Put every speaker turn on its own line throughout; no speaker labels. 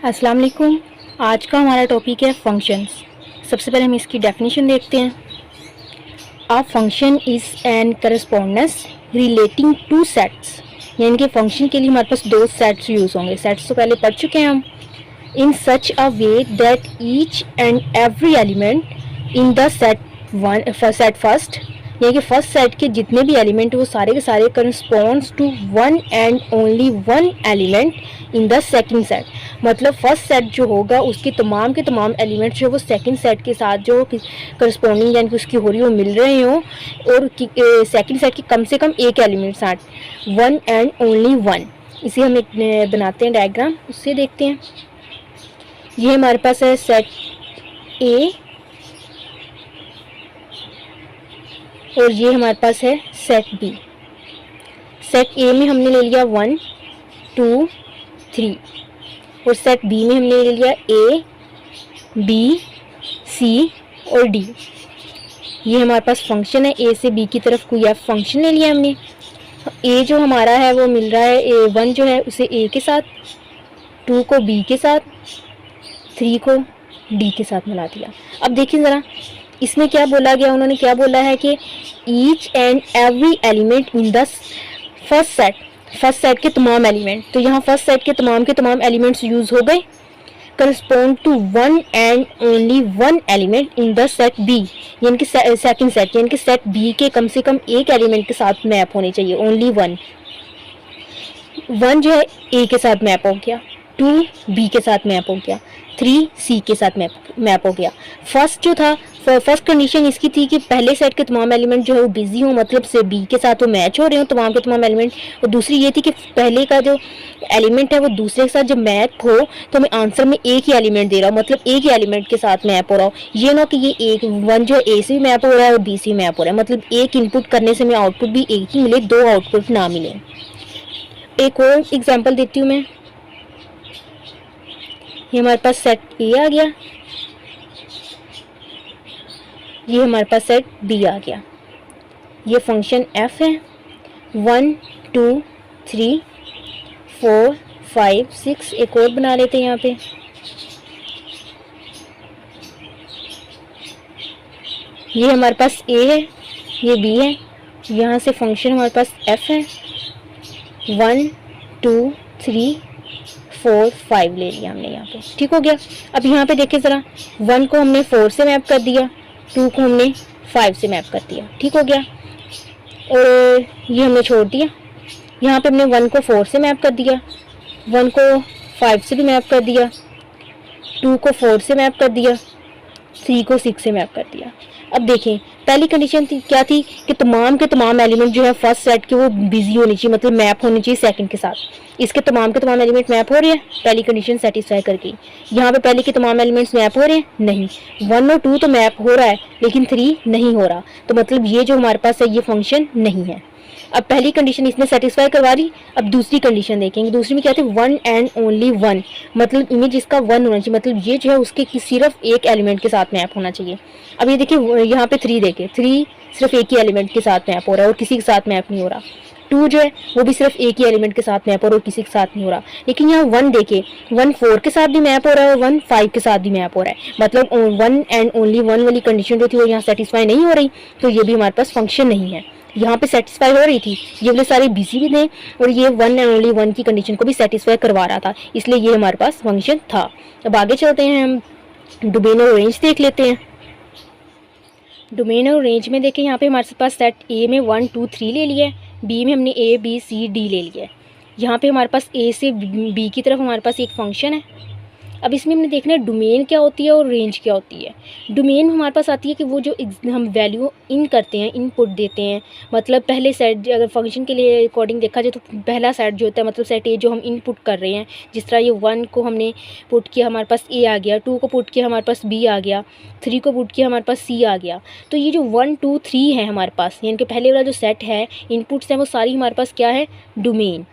अस्सलाम वालेकुम। आज का हमारा टॉपिक है फंक्शंस। सबसे पहले हम इसकी डेफिनेशन देखते हैं। A function is an correspondence relating two sets, यानी कि फंक्शन के लिए हमारे पास दो सेट्स यूज़ होंगे। सेट्स तो पहले पढ़ चुके हैं हम। In such a way that each and every element in the set first, यानी कि फर्स्ट सेट के जितने भी एलिमेंट वो सारे के सारे corresponds to one and only one element in the second set. मतलब फर्स्ट सेट जो होगा उसके तमाम के तमाम एलिमेंट्स जो वो सेकंड सेट के साथ जो करस्पॉन्डिंग यानी कि उसकी हो रही हो मिल रहे हो, और सेकंड सेट के कम से कम एक एलिमेंट साथ वन एंड ओनली वन। इसे हम एक बनाते हैं डायग्राम, उससे देखते हैं। ये हमारे पास है सेट ए और ये हमारे पास है सेट बी। सेट ए में हमने ले लिया 1 2 3 और सेट बी में हमने ले लिया ए बी सी और डी। ये हमारे पास फंक्शन है। ए से बी की तरफ कोई एफ फंक्शन ले लिया हमने। ए जो हमारा है वो मिल रहा है A1 जो है उसे ए के साथ, 2 को बी के साथ, 3 को डी के साथ मिला दिया। अब देखिए ज़रा इसमें क्या बोला गया, उन्होंने क्या बोला है कि each and every element in the first set के तमाम एलिमेंट। तो यहाँ फर्स्ट सेट के तमाम एलिमेंट्स यूज़ हो गए। Correspond to one and only one element in the set B, यानी कि सेकंड सेट, यानी कि सेट बी के कम से कम एक एलिमेंट के साथ मैप होने चाहिए, ओनली वन। वन जो है ए के साथ मैप हो गया, 2 बी के साथ मैप हो गया, 3 सी के साथ मैप हो गया। फर्स्ट जो था, फर्स्ट कंडीशन इसकी थी कि पहले सेट के तमाम एलिमेंट जो है वो बिजी हो, मतलब से बी के साथ वो मैच हो रहे हो तमाम के तमाम एलिमेंट। और दूसरी ये थी कि पहले का जो एलिमेंट है वो दूसरे के साथ जब मैप हो तो हमें आंसर में एक ही एलिमेंट दे रहा हो, मतलब एक ही एलिमेंट के साथ मैप हो रहा हो। ये ना कि ये एक वन जो है ए से भी मैप हो रहा है और बी से मैप हो रहा है, मतलब एक इनपुट करने से हमें आउटपुट भी एक ही मिले, दो आउटपुट ना मिले। एक और एग्जाम्पल देती हूँ मैं। ये हमारे पास सेट ए आ गया, ये हमारे पास सेट बी आ गया। ये फंक्शन एफ है। 1 2 3 4 5 6। एक और बना लेते हैं यहाँ पे। ये हमारे पास ए है, ये बी है। यहाँ से फंक्शन हमारे पास एफ है। 1 2 3 4 5 ले लिया हमने यहाँ पे, ठीक हो गया। अब यहाँ पे देखिए ज़रा, 1 को हमने 4 से मैप कर दिया, 2 को हमने 5 से मैप कर दिया, ठीक हो गया। और ये हमने छोड़ दिया। यहाँ पे हमने 1 को 4 से मैप कर दिया, 1 को 5 से भी मैप कर दिया, 2 को 4 से मैप कर दिया, 3 को 6 से मैप कर दिया। अब देखें पहली कंडीशन क्या थी कि तमाम के तमाम एलिमेंट जो है फर्स्ट सेट के वो बिजी होनी चाहिए, मतलब मैप होनी चाहिए सेकंड के साथ। इसके तमाम के तमाम एलिमेंट मैप हो रहे हैं, पहली कंडीशन सेटिस्फाई करके। यहाँ पे पहले के तमाम एलिमेंट्स मैप हो रहे हैं, नहीं। 1 और 2 तो मैप हो रहा है लेकिन 3 नहीं हो रहा, तो मतलब ये जो हमारे पास है ये फंक्शन नहीं है। अब पहली कंडीशन इसने सेटिस्फाई करवा ली। अब दूसरी कंडीशन देखेंगे। दूसरी में क्या थी, 1 एंड ओनली 1, मतलब इमेज इसका 1 होना चाहिए, मतलब ये जो है उसके सिर्फ एक एलिमेंट के साथ मैप होना चाहिए। अब ये देखिए यहाँ पे 3 देखे, 3 सिर्फ एक ही एलिमेंट के साथ मैप हो रहा है और किसी के साथ मैप नहीं हो रहा। 2 जो है वो भी सिर्फ एक ही एलिमेंट के साथ मैप हो रहा है और किसी के साथ नहीं हो रहा। लेकिन यहाँ 1 देखे, 1 4 के साथ भी मैप हो रहा है और 1 5 के साथ भी मैप हो रहा है, मतलब 1 एंड ओनली 1 वाली कंडीशन जो थी वो यहाँ सेटिस्फाई नहीं हो रही, तो ये भी हमारे पास फंक्शन नहीं है। यहाँ पे सेटिस्फाई हो रही थी, ये वाले सारे बिजी भी थे और ये 1 एंड ओनली 1 की कंडीशन को भी सेटिस्फाई करवा रहा था, इसलिए ये हमारे पास फंक्शन था। अब आगे चलते हैं, हम डोमेन और रेंज देख लेते हैं। डोमेन और रेंज में देखें, यहाँ पे हमारे पास सेट ए में 1 2 3 ले लिया है, बी में हमने ए बी सी डी ले लिया है। यहाँ पे हमारे पास ए से बी की तरफ हमारे पास एक फंक्शन है। अब इसमें हमने देखना है डोमेन क्या होती है और रेंज क्या होती है। डोमेन हमारे पास आती है कि वो जो हम वैल्यू इन करते हैं, इनपुट देते हैं, मतलब पहले सेट अगर फंक्शन के लिए अकॉर्डिंग देखा जाए तो पहला सेट जो होता है, मतलब सेट ए जो हम इनपुट कर रहे हैं, जिस तरह ये 1 को हमने पुट किया हमारे पास ए आ गया, 2 को पुट किया हमारे पास बी आ गया, 3 को पुट किया हमारे पास सी आ गया। तो ये जो 1 2 3 है हमारे पास, यानी कि पहले वाला जो सेट है इनपुट्स हैं वो सारी हमारे पास क्या है, डोमेन।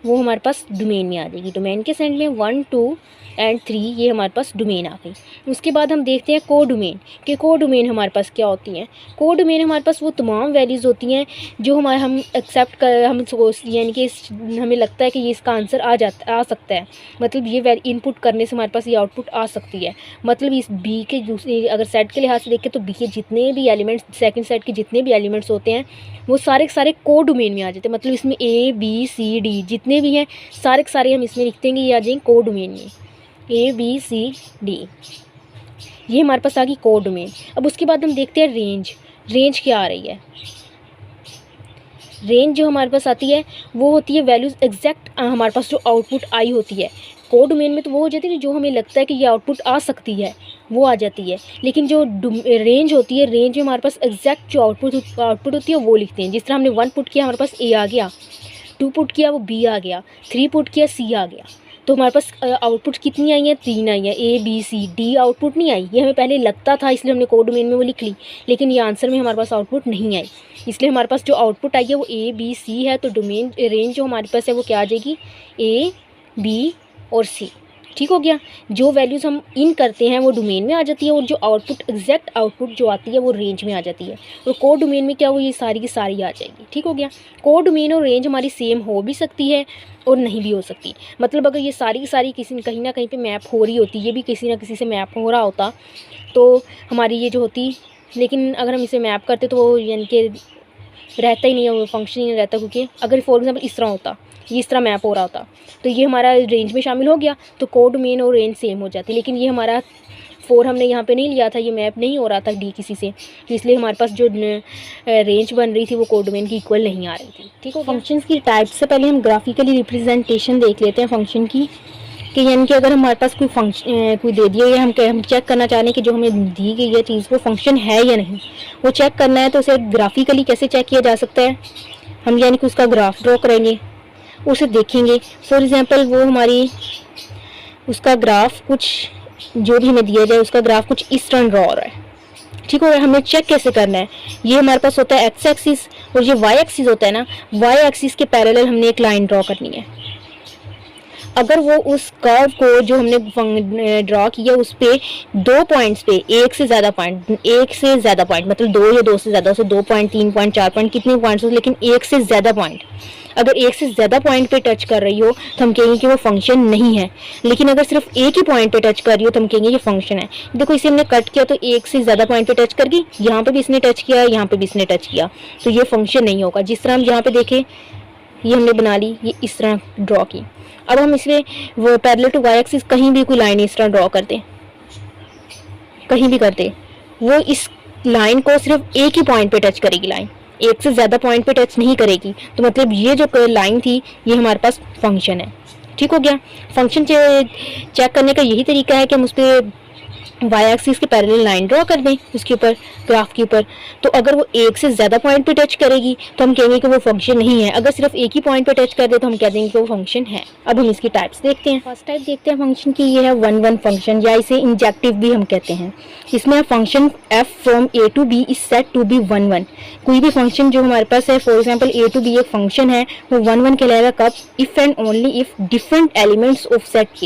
वो हमारे पास डोमेन में आ जाएगी। डोमेन के सेंड में 1 2 एंड 3 ये हमारे पास डोमेन आ गई। उसके बाद हम देखते हैं को डोमेन कि को डोमेन हमारे पास क्या होती हैं। को डोमेन हमारे पास वो तमाम वैल्यूज़ होती हैं जो हमारे हम एक्सेप्ट कर हम सोच यानी कि हमें लगता है कि ये इसका आंसर आ सकता है, मतलब ये इनपुट करने से हमारे पास ये आउटपुट आ सकती है। मतलब इस बी के दूसरे अगर सेट के लिहाज से देखें तो बी के जितने भी एलिमेंट्स सेकंड सेट के जितने भी एलिमेंट्स होते हैं वो सारे के सारे को डोमेन में आ जाते हैं। मतलब इसमें ए बी सी डी जितने भी हैं सारे के सारे हम इसमें लिखते हैं कि ये आ जाएंगे को डोमेन में। ए बी सी डी ये हमारे पास आ गई को डोमेन। अब उसके बाद हम देखते हैं रेंज। रेंज क्या आ रही है? रेंज जो हमारे पास आती है वो होती है वैल्यूज़ एग्जैक्ट हमारे पास जो आउटपुट आई होती है। को डोमेन में तो वो हो जाती है कि जो हमें लगता है कि ये आउटपुट आ सकती है वो आ जाती है, लेकिन जो रेंज होती है रेंज में हमारे पास एग्जैक्ट जो आउटपुट होती है वो लिखते हैं। जिस तरह हमने 1 पुट किया हमारे पास ए आ गया, 2 पुट किया वो बी आ गया, 3 पुट किया सी आ गया। तो हमारे पास आउटपुट कितनी आई हैं? 3 आई हैं। A B C D output नहीं आई, ये हमें पहले लगता था इसलिए हमने कोड डोमेन में वो लिख ली, लेकिन ये आंसर में हमारे पास आउटपुट नहीं आई, इसलिए हमारे पास जो आउटपुट आई है वो ए बी सी है। तो डोमेन रेंज जो हमारे पास है वो क्या आ जाएगी? ए बी और सी। ठीक हो गया। जो वैल्यूज़ हम इन करते हैं वो डोमेन में आ जाती है और जो आउटपुट एग्जैक्ट आउटपुट जो आती है वो रेंज में आ जाती है। और कोड डोमेन में क्या वो ये सारी की सारी आ जाएगी। ठीक हो गया। कोड डोमेन और रेंज हमारी सेम हो भी सकती है और नहीं भी हो सकती। मतलब अगर ये सारी की सारी किसी कहीं ना कहीं पे मैप हो रही होती, ये भी किसी ना किसी से मैप हो रहा होता तो हमारी ये जो होती, लेकिन अगर हम इसे मैप करते तो वो यानी कि रहता ही नहीं है, वो फंक्शन ही नहीं रहता। क्योंकि अगर फॉर एग्जांपल इस तरह होता, ये इस तरह मैप हो रहा होता तो ये हमारा रेंज में शामिल हो गया तो कोड डोमेन और रेंज सेम हो जाती। लेकिन ये हमारा 4 हमने यहाँ पे नहीं लिया था, ये मैप नहीं हो रहा था डी किसी से, तो इसलिए हमारे पास जो रेंज बन रही थी वो कोड डोमेन की इक्वल नहीं आ रही थी। ठीक है। फंक्शंस की टाइप से पहले हम ग्राफिकली रिप्रेजेंटेशन देख लेते हैं फंक्शन की, कि यानी कि अगर हमारे पास कोई फंक्शन कोई दे दिया या हम चेक करना चाह रहे हैं कि जो हमें दी गई है चीज़ वो फंक्शन है या नहीं, वो चेक करना है तो उसे ग्राफिकली कैसे चेक किया जा सकता है? हम यानी कि उसका ग्राफ ड्रॉ करेंगे, उसे देखेंगे। फॉर एग्जांपल वो हमारी उसका ग्राफ कुछ जो भी हमें दिया जाए उसका ग्राफ कुछ इस तरह ड्रॉ हो रहा है। ठीक हो गया। हमें चेक कैसे करना है? ये हमारे पास होता है एक्स एक्सिस और ये वाई एक्सिस होता है ना, वाई एक्सिस के पैरेलल हमने एक लाइन ड्रॉ करनी है। अगर वो उस कर्व को जो हमने ड्रॉ किया उस पे 2 पॉइंट्स पे एक से ज़्यादा पॉइंट मतलब 2 या 2 से ज़्यादा, उसे 2 पॉइंट 3 पॉइंट 4 पॉइंट कितने पॉइंट्स हो, लेकिन एक से ज़्यादा पॉइंट, अगर एक से ज़्यादा पॉइंट पे टच कर रही हो तो हम कहेंगे कि वो फंक्शन नहीं है। लेकिन अगर सिर्फ एक ही पॉइंट पे टच कर रही हो तो हम कहेंगे ये फंक्शन है। देखो इसे हमने कट किया तो एक से ज़्यादा पॉइंट पे टच कर गई, यहाँ पे भी इसने टच किया, यहाँ पे भी इसने टच किया, तो ये फंक्शन नहीं होगा। जिस तरह हम यहाँ पे देखें ये हमने बना ली, ये इस तरह ड्रॉ की। अब हम इसमें वो पैरेलल टू वाई एक्सिस कहीं भी कोई लाइन इस तरह ड्रॉ करते, कहीं भी करते, वो इस लाइन को सिर्फ एक ही पॉइंट पे टच करेगी, लाइन एक से ज़्यादा पॉइंट पे टच नहीं करेगी। तो मतलब ये जो लाइन थी ये हमारे पास फंक्शन है। ठीक हो गया। फंक्शन चेक करने का यही तरीका है कि हम उस पर वाई एक्सिस के पैरेलल लाइन ड्रॉ कर दें उसके ऊपर, ग्राफ के ऊपर। तो अगर वो एक से ज़्यादा पॉइंट पे टच करेगी तो हम कहेंगे कि वो फंक्शन नहीं है। अगर सिर्फ एक ही पॉइंट पे टच कर दे तो हम कह देंगे कि वो फंक्शन है। अब हम इसकी टाइप्स देखते हैं। फर्स्ट टाइप देखते हैं फंक्शन की, ये है 1-1 फंक्शन, या इसे इंजेक्टिव भी हम कहते हैं। इसमें फंक्शन f फ्रॉम a to b is set to B 1-1। कोई भी फंक्शन जो हमारे पास है, for example a to b एक फंक्शन है, वो 1-1 कहलाएगा कब? If and only if different elements of set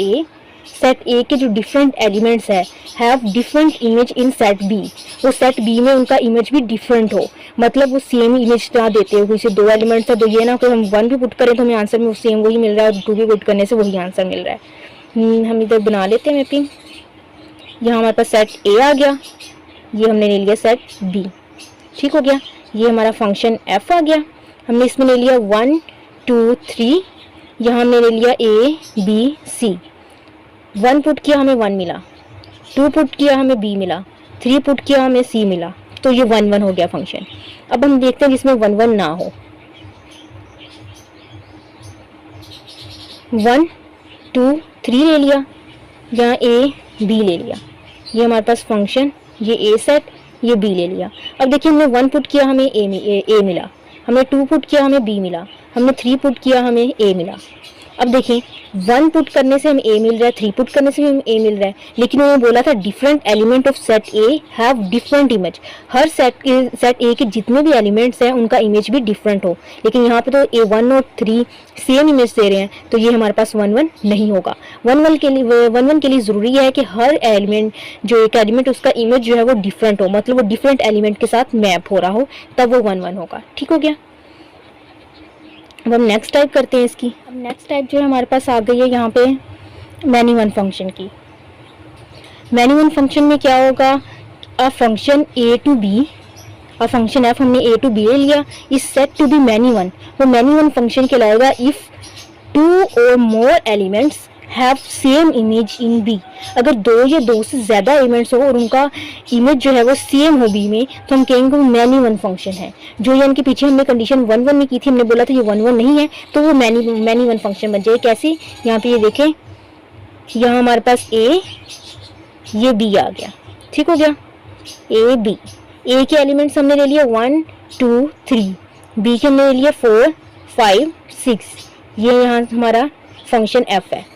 A के जो डिफरेंट एलिमेंट्स है have different image in set B, वो सेट बी में उनका इमेज भी डिफरेंट हो। मतलब वो सेम इमेज ना देते हो, जैसे 2 एलिमेंट्स है तो ये ना कि हम 1 भी पुट करें तो हमें आंसर में सेम वही मिल रहा है और 2 भी पुट करने से वही आंसर मिल रहा है। हम इधर बना लेते हैं मैपिंग। यहाँ हमारे पास सेट ए आ गया, ये हमने ले लिया सेट बी। ठीक हो गया। ये हमारा फंक्शन एफ आ गया, हमने इसमें ले लिया 1 2 3, यहाँ हमने ले लिया ए बी सी। 1 पुट किया हमें 1 मिला, 2 पुट किया हमें b मिला, 3 पुट किया हमें c मिला, तो ये 1-1 हो गया फंक्शन। अब हम देखते हैं जिसमें 1-1 ना हो। 1 2 3 ले लिया, यहाँ a b ले लिया, ये हमारे पास फंक्शन, ये a सेट, ये b ले लिया। अब देखिए हमने 1 पुट किया हमें a मिला, हमने 2 पुट किया हमें b मिला, हमने 3 पुट किया हमें a मिला। अब देखें 1 पुट करने से हमें ए मिल रहा है, 3 पुट करने से भी हमें ए मिल रहा है, लेकिन उन्होंने बोला था different element of set A have different image, her set A के जितने भी एलिमेंट्स हैं उनका इमेज भी डिफरेंट हो। लेकिन यहाँ पे तो ए 1 और 3 सेम इमेज दे रहे हैं, तो ये हमारे पास 1 1 नहीं होगा। 1 1 के लिए ज़रूरी है कि हर एलिमेंट, जो एक एलिमेंट उसका इमेज जो है वो डिफरेंट हो, मतलब वो डिफरेंट एलिमेंट के साथ मैप हो रहा हो, तब वो 1 1 होगा। ठीक हो गया। अब हम नेक्स्ट टाइप करते हैं इसकी। अब नेक्स्ट टाइप जो है हमारे पास आ गई है यहाँ पे मैनी वन फंक्शन की। मैनी वन फंक्शन में क्या होगा, a function A to B, a function f हमने ए टू बी ले लिया, is set to B many one, वो मैनी वन फंक्शन कहलाएगा इफ 2 और more elements have same image in B. अगर 2 या 2 से ज़्यादा एलिमेंट्स हो और उनका इमेज जो है वो सेम हो बी में, तो हम कहेंगे वो मैनी वन फंक्शन है। जो यानी कि पीछे हमने कंडीशन 1 1 में की थी, हमने बोला था ये 1 1 नहीं है, तो वो मैनी वन फंक्शन बन जाए। कैसे, यहाँ पे ये देखें, यहाँ हमारे पास ए, ये बी आ गया। ठीक हो गया, ए बी, ए के एलिमेंट्स हमने ले लिया 1 2 3, बी के हमने ले लिया 4 5 6, ये यहाँ हमारा फंक्शन एफ है।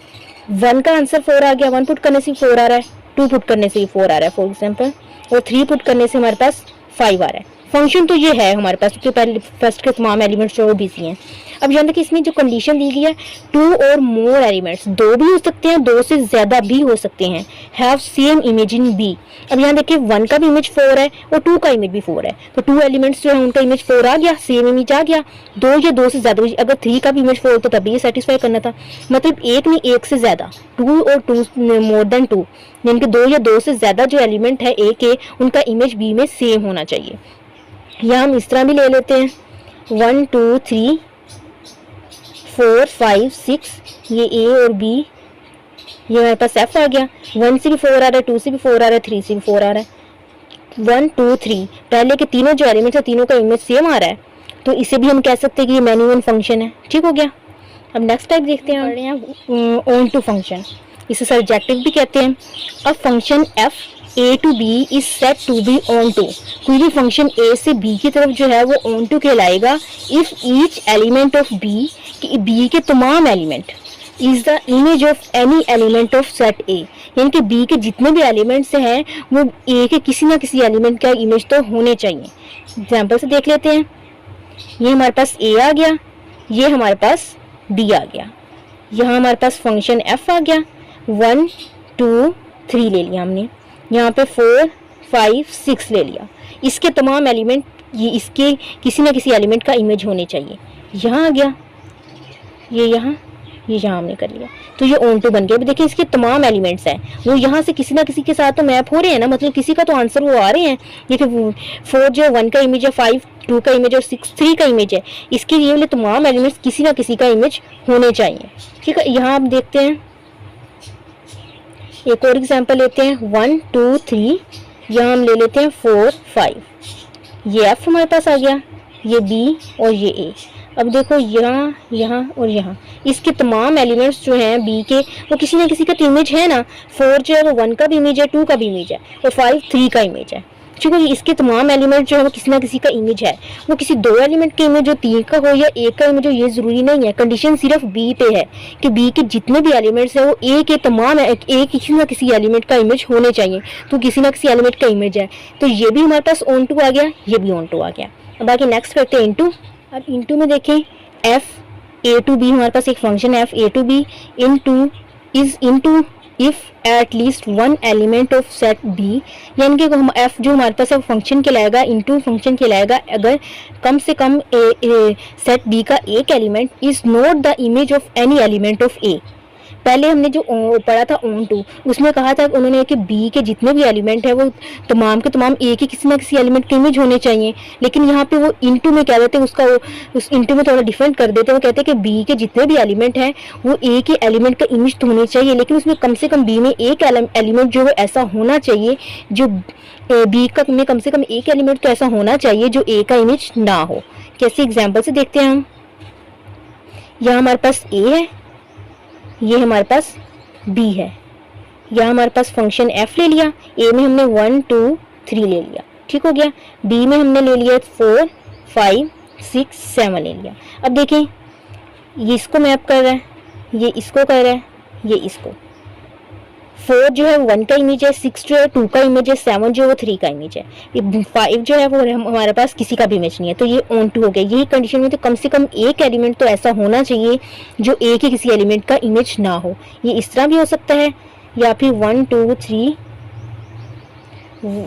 1 का आंसर 4 आ गया, 1 पुट करने से 4 आ रहा है, 2 पुट करने से 4 आ रहा है फॉर एग्जाम्पल, और 3 पुट करने से हमारे पास 5 आ रहा है। फंक्शन तो ये है हमारे पास, क्योंकि पहले फर्स्ट के तमाम एलिमेंट्स जो वो बिजी हैं। अब यहाँ तक इसमें जो कंडीशन दी गई है, 2 और मोर एलिमेंट्स, 2 भी हो सकते हैं, 2 से ज़्यादा भी हो सकते हैं, have same image in B. अब यहाँ देखिए 1 का भी इमेज 4 है और 2 का इमेज भी 4 है, तो 2 एलिमेंट्स जो है उनका इमेज 4 आ गया, सेम इमेज आ गया। 2 या 2 से ज़्यादा, अगर 3 का भी इमेज 4 तो तभी ये सेटिस्फाई करना था, मतलब एक नहीं, एक से ज़्यादा, 2 और 2 मोर देन 2, यानी कि 2 या 2 से ज़्यादा जो एलिमेंट है ए के, उनका इमेज बी में सेम होना चाहिए। यहाँ हम इस तरह भी ले लेते हैं 1 2 3 4 5 6, ये ए और बी, ये हमारे पास एफ आ गया। 1 से भी 4 आ रहा है, 2 से भी 4 आ रहा है, 3 से भी 4 आ रहा है। 1 2 3 पहले के तीनों जो एलिमेंट्स है तीनों का इमेज सेम आ रहा है, तो इसे भी हम कह सकते हैं कि ये मैनी वन फंक्शन है। ठीक हो गया। अब नेक्स्ट टाइप देखते हैं ऑन टू फंक्शन, इसे सर्जेक्टिव भी कहते हैं। अब function f A to B is set to B onto, कोई भी फंक्शन ए से बी की तरफ जो है वो ऑन टू कहलाएगा if each element of B, B के तमाम element is the image of any element of set A, यानी कि बी के जितने भी एलिमेंट्स हैं वो ए के किसी ना किसी एलिमेंट का इमेज तो होने चाहिए। एग्जाम्पल से देख लेते हैं, ये हमारे पास ए आ गया, ये हमारे पास बी आ गया, यहाँ हमारे पास फंक्शन एफ आ गया, 1 2 3 ले लिया हमने, यहाँ पे 4 5 6 ले लिया, इसके तमाम एलिमेंट ये इसके किसी ना किसी एलिमेंट का इमेज होने चाहिए। यहाँ आ गया, ये यहाँ हमने कर लिया, तो ये ऑन टू बन गया। देखिए इसके तमाम एलिमेंट्स हैं वो यहाँ से किसी ना किसी के साथ तो मैप हो रहे हैं ना, मतलब किसी का तो आंसर वो आ रहे हैं। देखिए 4 जो 1 का इमेज है, 5 2 का इमेज और 6 3 का इमेज है, इसके ये वाले तमाम एलिमेंट्स किसी ना किसी का इमेज होने चाहिए। ठीक है, यहाँ आप देखते हैं एक और एग्जाम्पल लेते हैं 1 2 3, यहाँ हम ले लेते हैं 4 5, ये एफ हमारे पास आ गया, ये बी और ये ए। अब देखो यहाँ और यहाँ इसके तमाम एलिमेंट्स जो हैं बी के वो किसी ना किसी का इमेज है ना। 4 जो है वो 1 का भी इमेज है, 2 का भी इमेज है, और 5 3 का इमेज है। चूँकि इसके तमाम एलिमेंट जो है वो किसी ना किसी का इमेज है, वो किसी 2 एलिमेंट का इमेज हो, 3 का हो या 1 का इमेज हो, ये ज़रूरी नहीं है। कंडीशन सिर्फ बी पे है कि बी के जितने भी एलिमेंट्स हैं वो ए के तमाम किसी ना किसी एलिमेंट का इमेज होने चाहिए, तो किसी ना किसी एलिमेंट का इमेज है, तो ये भी हमारे पास ऑन टू आ गया, ये भी ऑन टू आ गया। अब बाकी नेक्स्ट करते हैं इनटू। अब इनटू में देखें एफ ए टू बी, हमारे पास एक फंक्शन है f A to B into is into if at least 1 element of set B, यानी कि हम एफ जो हमारे पास है फंक्शन कहलाएगा, इनटू फंक्शन कहलाएगा अगर कम से कम सेट बी का एक element is not the image of any element of A. पहले हमने जो पढ़ा था ऑन टू, उसमें कहा था उन्होंने कि बी के जितने भी एलिमेंट है वो तमाम के तमाम ए के किसी ना किसी एलिमेंट के इमेज होने चाहिए, लेकिन यहाँ पे वो इनटू में क्या देते हैं, उसका उस इनटू में थोड़ा डिफरेंट कर देते हैं। वो कहते हैं कि बी के जितने भी एलिमेंट हैं वो ए के एलिमेंट का इमेज तो होने चाहिए, लेकिन उसमें कम से कम बी में एक एलिमेंट जो है ऐसा होना चाहिए जो बी का में कम से कम एक एलिमेंट तो ऐसा होना चाहिए जो ए का इमेज ना हो। कैसे एग्जाम्पल से देखते हैं हम, यहाँ हमारे पास ए है, ये हमारे पास बी है, यहाँ हमारे पास फंक्शन एफ ले लिया, ए में हमने 1 2 3 ले लिया। ठीक हो गया। बी में हमने ले लिया 4 5 6 7 ले लिया। अब देखें ये इसको मैप कर रहा है, ये इसको कर रहा है, ये इसको। 4 जो है वो 1 का इमेज है, 6 जो है 2 का इमेज है, 7 जो है वो 3 का इमेज है। ये 5 जो है वो हमारे पास किसी का भी इमेज नहीं है, तो ये ऑन टू हो गया। यही कंडीशन में तो कम से कम एक एलिमेंट तो ऐसा होना चाहिए जो एक ही किसी एलिमेंट का इमेज ना हो। ये इस तरह भी हो सकता है, या फिर 1 2 3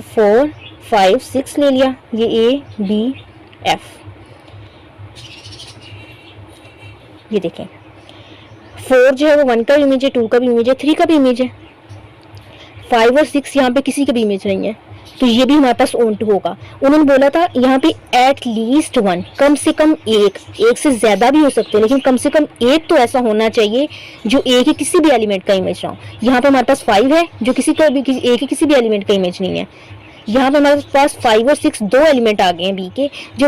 4 5 6 ले लिया, ये A B F। ये देखें 4 जो है वो 1 का भी इमेज है, 2 का भी इमेज है, 3 का भी इमेज है। 5 और 6 यहाँ पे किसी का भी इमेज नहीं है, तो ये भी हमारे पास ऑन टू होगा। उन्होंने बोला था यहाँ पे एट लीस्ट 1, कम से कम एक से ज्यादा भी हो सकते हैं, लेकिन कम से कम एक तो ऐसा होना चाहिए जो एक ही किसी भी एलिमेंट का इमेज ना हो। यहाँ पे हमारे पास 5 है जो किसी का भी एक ही किसी भी एलिमेंट का इमेज नहीं है। यहाँ पे हमारे पास 5 और 6 दो एलिमेंट आ गए हैं बी के, जो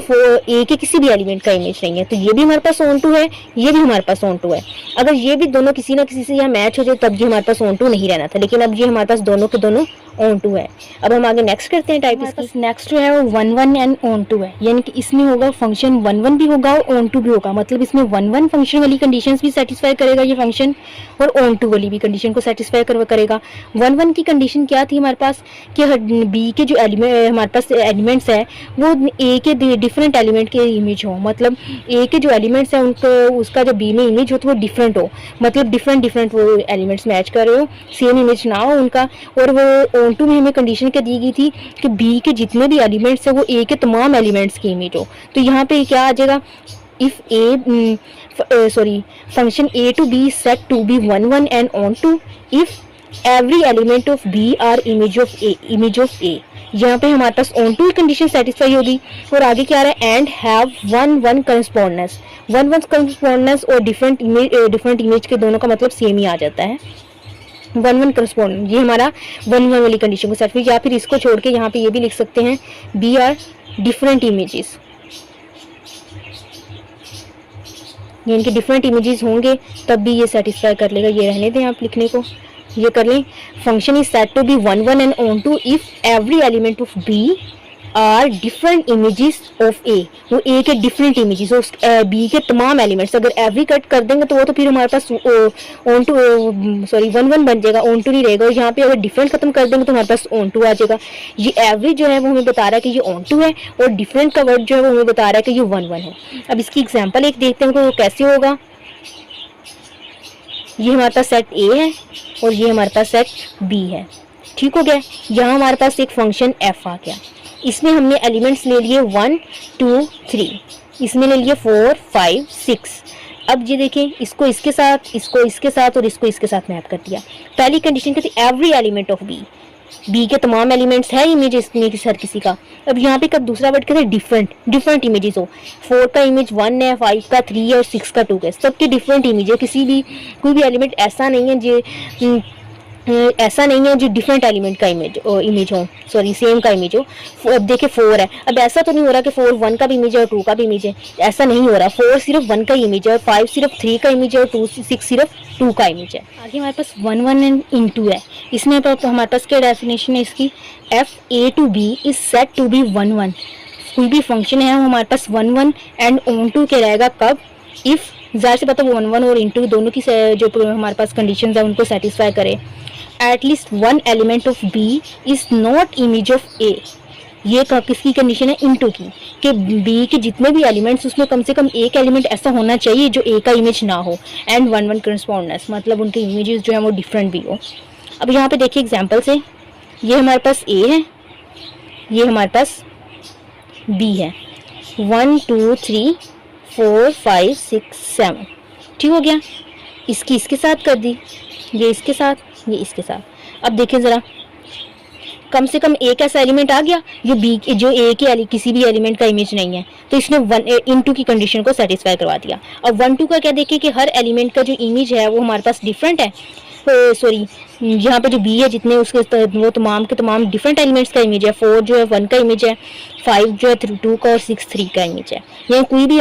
ए के किसी भी एलिमेंट का इमेज नहीं है, तो ये भी हमारे पास ऑन टू है, ये भी हमारे पास ऑन टू है। अगर ये भी दोनों किसी ना किसी से यहाँ मैच हो जाए तब ये हमारे पास ऑन टू नहीं रहना था, लेकिन अब ये हमारे पास दोनों के दोनों ऑन टू है। अब हम आगे नेक्स्ट करते हैं टाइप इसकी। नेक्स्ट जो है वो 1 1 एंड ऑन टू है, यानी कि इसमें होगा फंक्शन 1 1 भी होगा और ऑन टू भी होगा। मतलब इसमें 1 1 फंक्शन वाली कंडीशंस भी सेटिस्फाई करेगा ये फंक्शन, और ऑन टू वाली भी कंडीशन को सेटिस्फाई करेगा। 1 1 की कंडीशन क्या थी हमारे पास कि बी के जो एलिमेंट हमारे पास एलिमेंट्स है वो ए के डिफरेंट एलिमेंट के इमेज हो, मतलब ए के जो एलिमेंट्स हैं उनको उसका जो बी में इमेज हो तो वो डिफरेंट हो, मतलब डिफरेंट वो एलिमेंट्स मैच कर रहे हो, सेम इमेज ना हो उनका। और वो ऑन टू में हमें कंडीशन क्या दी गई थी कि बी के जितने भी एलिमेंट्स है वो ए के तमाम एलिमेंट्स की इमेज हो। तो यहाँ पे क्या आ जाएगा, if function a to b set to be 1 1 and on to if every element of b are image of a। यहाँ पे हमारे पास ऑन टू कंडीशन सेटिस्फाई होगी। और आगे क्या आ रहा है, एंड हैव 1 1 करस्पॉन्डेंस। 1 1 करस्पॉन्डेंस और डिफरेंट इमेज के दोनों का मतलब सेम ही आ जाता है। 1 1 करस्पॉन्डेंस, ये हमारा 1 1 वाली कंडीशन को सेटिस्फाई, या फिर इसको छोड़ के यहाँ पे ये भी लिख सकते हैं बी आर डिफरेंट इमेजेस, यानी कि डिफरेंट इमेजेस होंगे तब भी ये सेटिस्फाई कर लेगा। ये रहने दें आप लिखने को, ये कर लें। Function is set to B 1 1 and onto if every element of B are different images of A. वो ए के डिफरेंट इमेजेस और बी के तमाम एलिमेंट्स, अगर एवरी कट कर देंगे तो वो तो फिर हमारे पास ऑन टू 1 1 बन जाएगा, ऑन टू नहीं रहेगा। और यहाँ पे अगर डिफरेंट खत्म कर देंगे तो हमारे पास ऑन टू आ जाएगा। ये एवरी जो है वो हमें बता रहा है कि ये ऑन टू है, और डिफरेंट का वर्ड जो है वो हमें बता रहा है कि ये 1 1 है। अब इसकी एग्जाम्पल एक देखते हैं तो कैसे होगा। ये हमारे पास सेट ए है और ये हमारे पास सेट बी है, ठीक हो गया। यहाँ हमारे पास एक फंक्शन एफ आ गया, इसमें हमने एलिमेंट्स ले लिए 1 2 3, इसमें ले लिए 4 5 6। अब ये देखें, इसको इसके साथ, इसको इसके साथ और इसको इसके साथ मैप कर दिया। पहली कंडीशन क्या थी, every element of B, B के तमाम एलिमेंट्स है इमेज इसमें हर किसी का। अब यहाँ पे कब दूसरा वर्ड कहते हैं डिफरेंट इमेजेस हो। 4 का इमेज 1 है, 5 का 3 है और 6 का 2 है, सबके डिफरेंट इमेज है। कोई भी एलिमेंट ऐसा नहीं है जो डिफरेंट एलिमेंट का इमेज हो, सॉरी सेम का इमेज हो। अब देखिए 4 है, अब ऐसा तो नहीं हो रहा कि 4 1 का भी इमेज है और 2 का भी इमेज है, ऐसा नहीं हो रहा। 4 सिर्फ 1 का इमेज है और 5 सिर्फ 3 का इमेज है और 6 सिर्फ 2 का इमेज है। आगे हमारे पास 1 1 एंड इनटू है, इसमें तो हमारे पास क्या डेफिनेशन है इसकी, f A to B is set to B 1 1। कोई भी फंक्शन है हमारे पास 1 1 एंड ऑन टू के रहेगा कब, इफ ज़ाहिर से पता 1 1 और इनटू दोनों की जो हमारे पास कंडीशंस है उनको सेटिस्फाई करे। At least 1 element of B is not image of A. ये किसकी कंडीशन है, इनटू की, कि बी के जितने भी एलिमेंट्स उसमें कम से कम एक एलिमेंट ऐसा होना चाहिए जो ए का इमेज ना हो। एंड 1 1 करस्पॉन्डेंस, मतलब उनके इमेजेस जो है वो डिफरेंट भी हो। अब यहाँ पे देखिए एग्जांपल से, ये हमारे पास ए है, ये हमारे पास बी है। 1 2 3 4 5 6 7, ठीक हो गया। इसकी इसके साथ कर दी, ये इसके साथ, ये इसके साथ। अब देखिए ज़रा, कम से कम एक ऐसा एलिमेंट आ गया जो ए के किसी भी एलिमेंट का इमेज नहीं है, तो इसने 1 इनटू की कंडीशन को सेटिस्फाई करवा दिया। अब 1 2 का क्या देखिए कि हर एलिमेंट का जो इमेज है वो हमारे पास डिफरेंट है। सॉरी, यहाँ पे जो बी है जितने उसके वो तमाम के तमाम डिफरेंट एलिमेंट्स का इमेज है। 4 जो है 1 का इमेज है, 5 जो है 2 का और 6 3 का इमेज है। यहाँ कोई भी